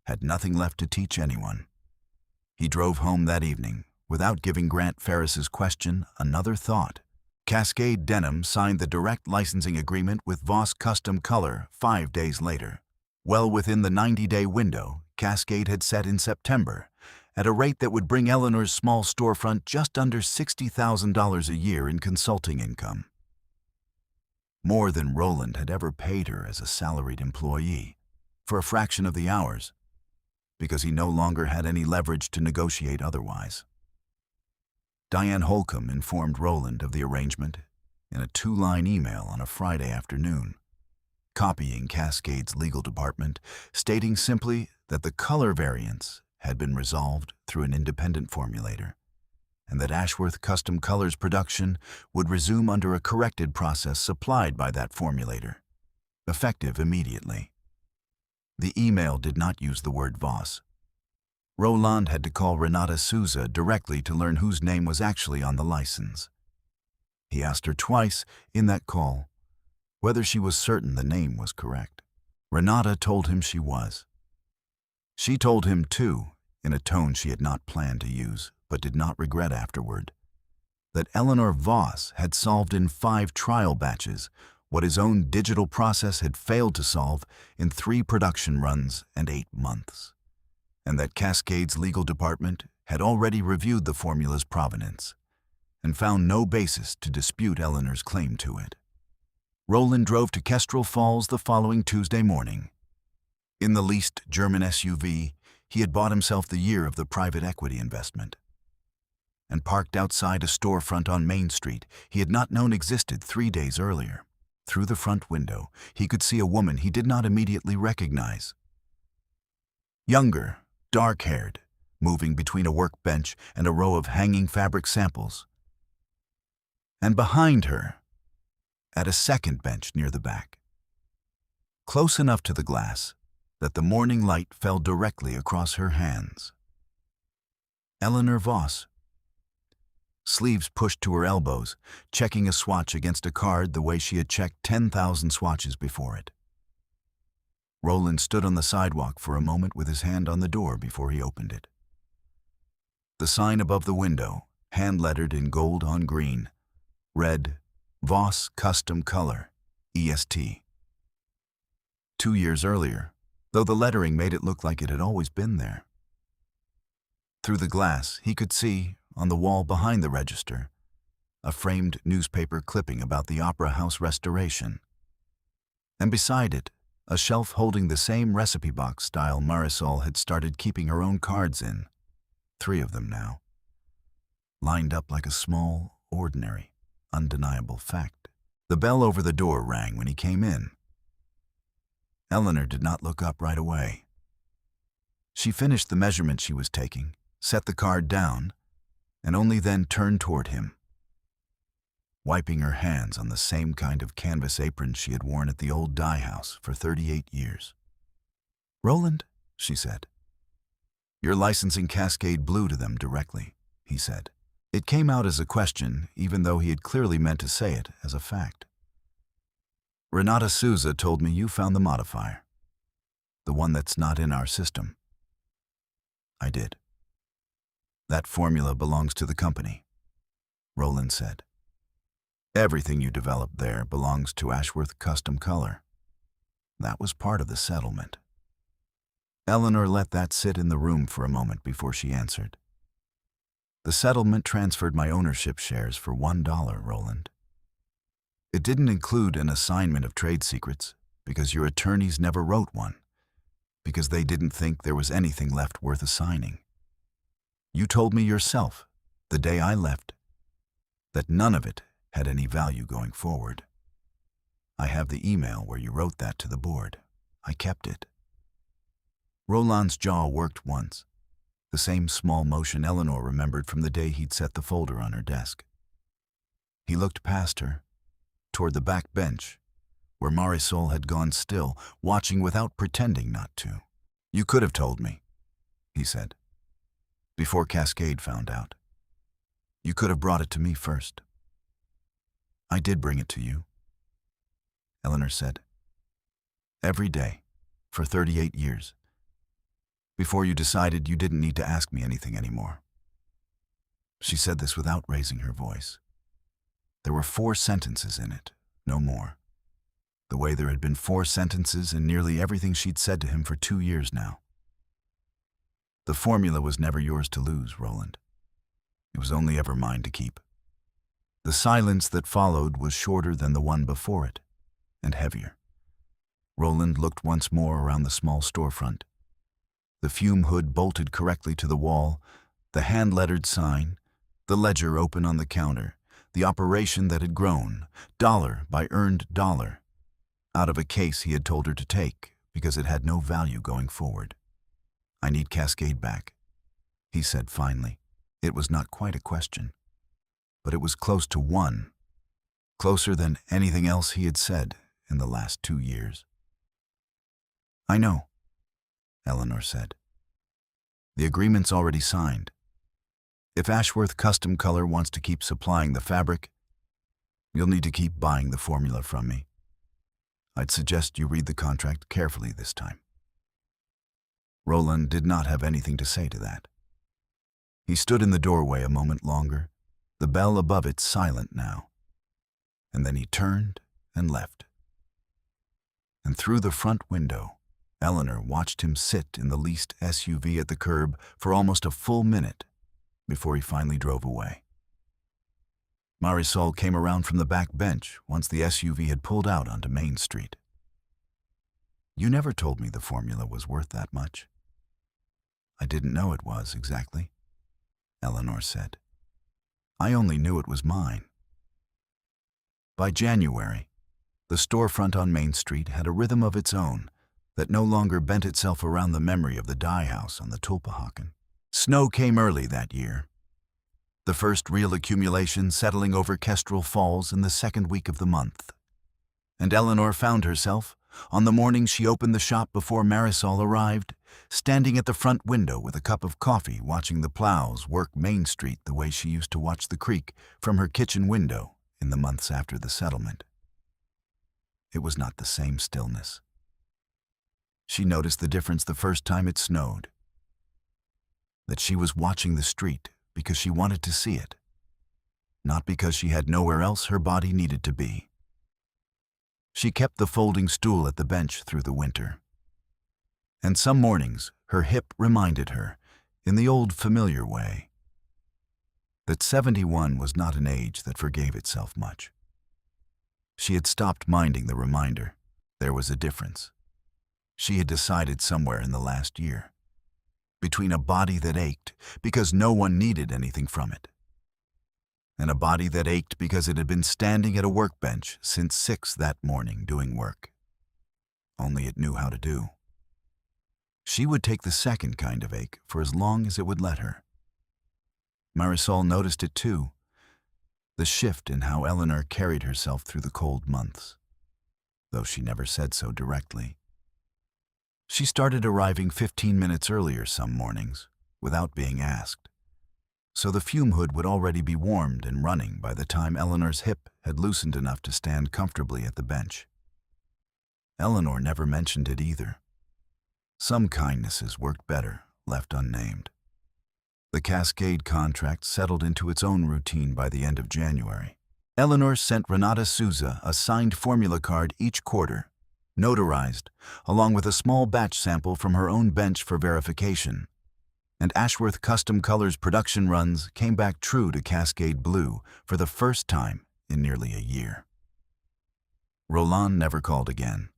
had nothing left to teach anyone. He drove home that evening without giving Grant Ferris's question another thought. Cascade Denim signed the direct licensing agreement with Voss Custom Color 5 days later. Well within the 90-day window Cascade had set in September, at a rate that would bring Eleanor's small storefront just under $60,000 a year in consulting income. More than Roland had ever paid her as a salaried employee, for a fraction of the hours, because he no longer had any leverage to negotiate otherwise. Diane Holcomb informed Roland of the arrangement in a 2-line email on a Friday afternoon, copying Cascade's legal department, stating simply that the color variance had been resolved through an independent formulator, and that Ashworth Custom Colors production would resume under a corrected process supplied by that formulator, effective immediately. The email did not use the word Voss. Roland had to call Renata Souza directly to learn whose name was actually on the license. He asked her twice in that call whether she was certain the name was correct. Renata told him she was. She told him, too, in a tone she had not planned to use, but did not regret afterward, that Eleanor Voss had solved in 5 trial batches what his own digital process had failed to solve in 3 production runs and 8 months, and that Cascade's legal department had already reviewed the formula's provenance and found no basis to dispute Eleanor's claim to it. Roland drove to Kestrel Falls the following Tuesday morning. In the leased German SUV he had bought himself the year of the private equity investment, and parked outside a storefront on Main Street he had not known existed 3 days earlier. Through the front window, he could see a woman he did not immediately recognize. Younger, dark-haired, moving between a workbench and a row of hanging fabric samples. And behind her, at a second bench near the back, close enough to the glass that the morning light fell directly across her hands, Eleanor Voss, sleeves pushed to her elbows, checking a swatch against a card the way she had checked 10,000 swatches before it. Roland stood on the sidewalk for a moment with his hand on the door before he opened it. The sign above the window, hand-lettered in gold on green, read, Voss Custom Color, EST. 2 years earlier, though the lettering made it look like it had always been there. Through the glass, he could see, on the wall behind the register, a framed newspaper clipping about the Opera House restoration, and beside it, a shelf holding the same recipe box style Marisol had started keeping her own cards in, 3 of them now, lined up like a small, ordinary, undeniable fact. The bell over the door rang when he came in. Eleanor did not look up right away. She finished the measurement she was taking, set the card down, and only then turned toward him, wiping her hands on the same kind of canvas apron she had worn at the old dye house for 38 years. "Roland," she said. "You're licensing Cascade Blue to them directly," he said. It came out as a question, even though he had clearly meant to say it as a fact. "Renata Souza told me you found the modifier, the one that's not in our system." "I did. That formula belongs to the company," Roland said. "Everything you developed there belongs to Ashworth Custom Color. That was part of the settlement." Eleanor let that sit in the room for a moment before she answered. "The settlement transferred my ownership shares for $1, Roland. It didn't include an assignment of trade secrets because your attorneys never wrote one, because they didn't think there was anything left worth assigning. You told me yourself, the day I left, that none of it had any value going forward. I have the email where you wrote that to the board. I kept it." Roland's jaw worked once, the same small motion Eleanor remembered from the day he'd set the folder on her desk. He looked past her, toward the back bench, where Marisol had gone still, watching without pretending not to. "You could have told me," he said, "before Cascade found out. You could have brought it to me first." "I did bring it to you," Eleanor said. Every day, for 38 years. Before you decided you didn't need to ask me anything anymore. She said this without raising her voice. There were 4 sentences in it, no more. The way there had been 4 sentences in nearly everything she'd said to him for 2 years now. The formula was never yours to lose, Roland. It was only ever mine to keep. The silence that followed was shorter than the one before it, and heavier. Roland looked once more around the small storefront. The fume hood bolted correctly to the wall, the hand-lettered sign, the ledger open on the counter, the operation that had grown, dollar by earned dollar, out of a case he had told her to take because it had no value going forward. "I need Cascade back," he said finally. It was not quite a question, but it was close to one, closer than anything else he had said in the last 2 years. "I know," Eleanor said. "The agreement's already signed. If Ashworth Custom Color wants to keep supplying the fabric, you'll need to keep buying the formula from me. I'd suggest you read the contract carefully this time." Roland did not have anything to say to that. He stood in the doorway a moment longer, the bell above it silent now, and then he turned and left. And through the front window, Eleanor watched him sit in the leased SUV at the curb for almost a full minute before he finally drove away. Marisol came around from the back bench once the SUV had pulled out onto Main Street. "You never told me the formula was worth that much." "I didn't know it was, exactly," Eleanor said. "I only knew it was mine." By January, the storefront on Main Street had a rhythm of its own that no longer bent itself around the memory of the dye house on the Tulpehocken. Snow came early that year, the first real accumulation settling over Kestrel Falls in the second week of the month. And Eleanor found herself, on the morning she opened the shop before Marisol arrived, standing at the front window with a cup of coffee watching the plows work Main Street the way she used to watch the creek from her kitchen window in the months after the settlement. It was not the same stillness. She noticed the difference the first time it snowed. That she was watching the street because she wanted to see it, not because she had nowhere else her body needed to be. She kept the folding stool at the bench through the winter. And some mornings, her hip reminded her, in the old familiar way, that 71 was not an age that forgave itself much. She had stopped minding the reminder. There was a difference. She had decided somewhere in the last year, between a body that ached because no one needed anything from it, and a body that ached because it had been standing at a workbench since 6 that morning doing work. Only it knew how to do. She would take the second kind of ache for as long as it would let her. Marisol noticed it too, the shift in how Eleanor carried herself through the cold months, though she never said so directly. She started arriving 15 minutes earlier some mornings, without being asked, so the fume hood would already be warmed and running by the time Eleanor's hip had loosened enough to stand comfortably at the bench. Eleanor never mentioned it either. Some kindnesses worked better, left unnamed. The Cascade contract settled into its own routine by the end of January. Eleanor sent Renata Souza a signed formula card each quarter, notarized, along with a small batch sample from her own bench for verification. And Ashworth Custom Colors production runs came back true to Cascade Blue for the first time in nearly a year. Roland never called again.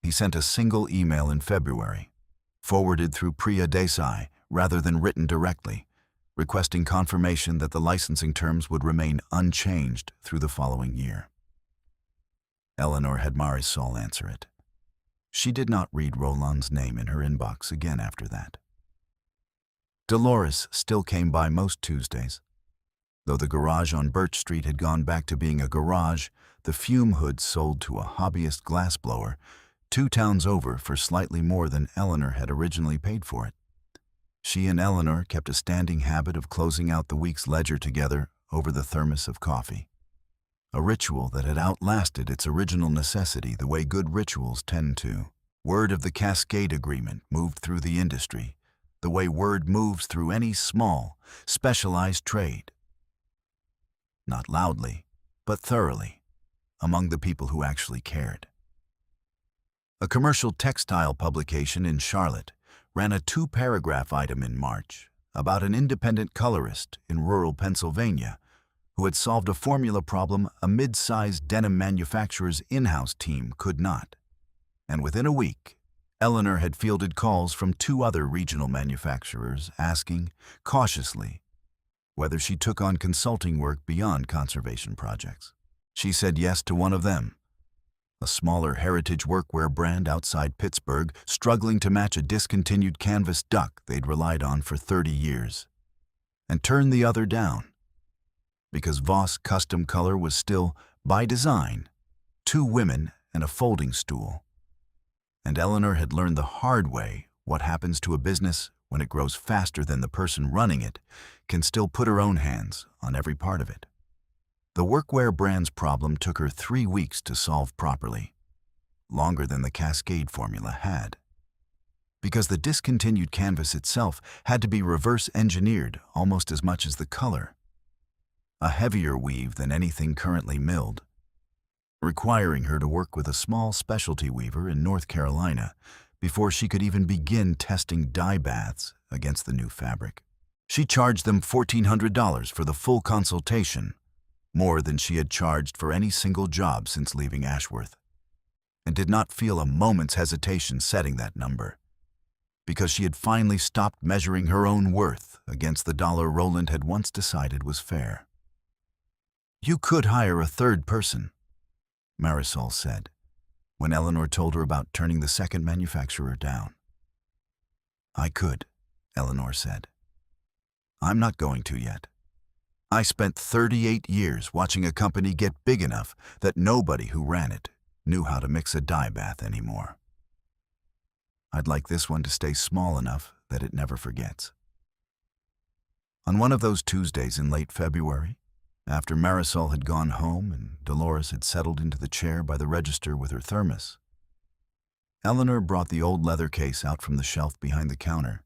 He sent a single email in February, forwarded through Priya Desai rather than written directly, requesting confirmation that the licensing terms would remain unchanged through the following year. Eleanor had Marisol answer it. She did not read Roland's name in her inbox again after that. Dolores still came by most Tuesdays. Though the garage on Birch Street had gone back to being a garage, the fume hood sold to a hobbyist glassblower 2 towns over for slightly more than Eleanor had originally paid for it. She and Eleanor kept a standing habit of closing out the week's ledger together over the thermos of coffee. a ritual that had outlasted its original necessity the way good rituals tend to. Word of the Cascade Agreement moved through the industry, the way word moves through any small, specialized trade. Not loudly, but thoroughly, among the people who actually cared. A commercial textile publication in Charlotte ran a 2-paragraph item in March about an independent colorist in rural Pennsylvania who had solved a formula problem a mid-sized denim manufacturer's in-house team could not. And within a week, Eleanor had fielded calls from 2 other regional manufacturers asking, cautiously, whether she took on consulting work beyond conservation projects. She said yes to one of them, a smaller heritage workwear brand outside Pittsburgh struggling to match a discontinued canvas duck they'd relied on for 30 years, and turned the other down, because Voss Custom Color was still, by design, 2 women and a folding stool. And Eleanor had learned the hard way what happens to a business when it grows faster than the person running it can still put her own hands on every part of it. The workwear brand's problem took her 3 weeks to solve properly, longer than the Cascade formula had, because the discontinued canvas itself had to be reverse-engineered almost as much as the color, a heavier weave than anything currently milled, requiring her to work with a small specialty weaver in North Carolina before she could even begin testing dye baths against the new fabric. She charged them $1,400 for the full consultation, more than she had charged for any single job since leaving Ashworth, and did not feel a moment's hesitation setting that number, because she had finally stopped measuring her own worth against the dollar Roland had once decided was fair. "You could hire a 3rd person," Marisol said, when Eleanor told her about turning the 2nd manufacturer down. "I could," Eleanor said. "I'm not going to yet. I spent 38 years watching a company get big enough that nobody who ran it knew how to mix a dye bath anymore. I'd like this one to stay small enough that it never forgets." On one of those Tuesdays in late February, after Marisol had gone home and Dolores had settled into the chair by the register with her thermos, Eleanor brought the old leather case out from the shelf behind the counter,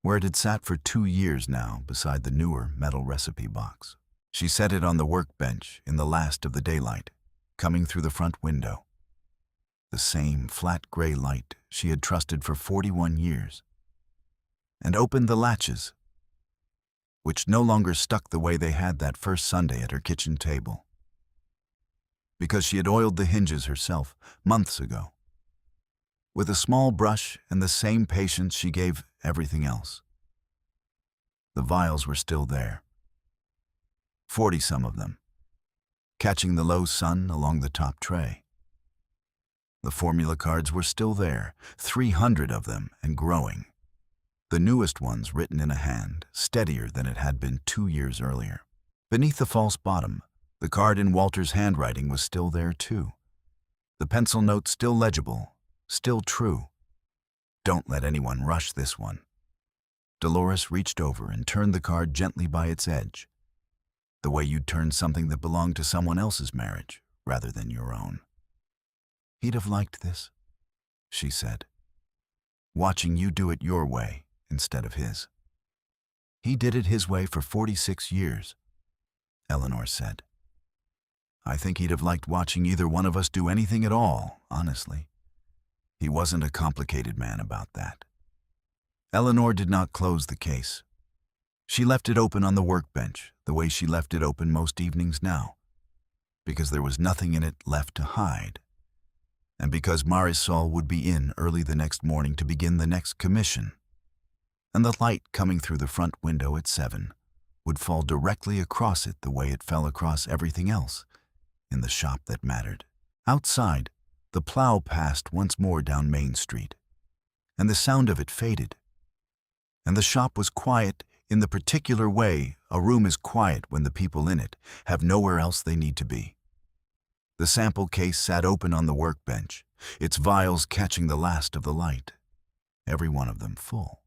where it had sat for 2 years now beside the newer metal recipe box. She set it on the workbench in the last of the daylight, coming through the front window, the same flat gray light she had trusted for 41 years, and opened the latches, which no longer stuck the way they had that first Sunday at her kitchen table, because she had oiled the hinges herself months ago, with a small brush and the same patience she gave everything else. The vials were still there, 40-some of them, catching the low sun along the top tray. The formula cards were still there, 300 of them and growing. The newest ones written in a hand, steadier than it had been 2 years earlier. Beneath the false bottom, the card in Walter's handwriting was still there too. The pencil note still legible, still true. "Don't let anyone rush this one." Dolores reached over and turned the card gently by its edge, the way you'd turn something that belonged to someone else's marriage rather than your own. "He'd have liked this," she said, "watching you do it your way instead of his." "He did it his way for 46 years, Eleanor said. "I think he'd have liked watching either one of us do anything at all, honestly. He wasn't a complicated man about that." Eleanor did not close the case. She left it open on the workbench, the way she left it open most evenings now, because there was nothing in it left to hide, and because Marisol would be in early the next morning to begin the next commission, and the light coming through the front window at 7 would fall directly across it the way it fell across everything else in the shop that mattered. Outside, the plow passed once more down Main Street, and the sound of it faded, and the shop was quiet in the particular way a room is quiet when the people in it have nowhere else they need to be. The sample case sat open on the workbench, its vials catching the last of the light, every one of them full.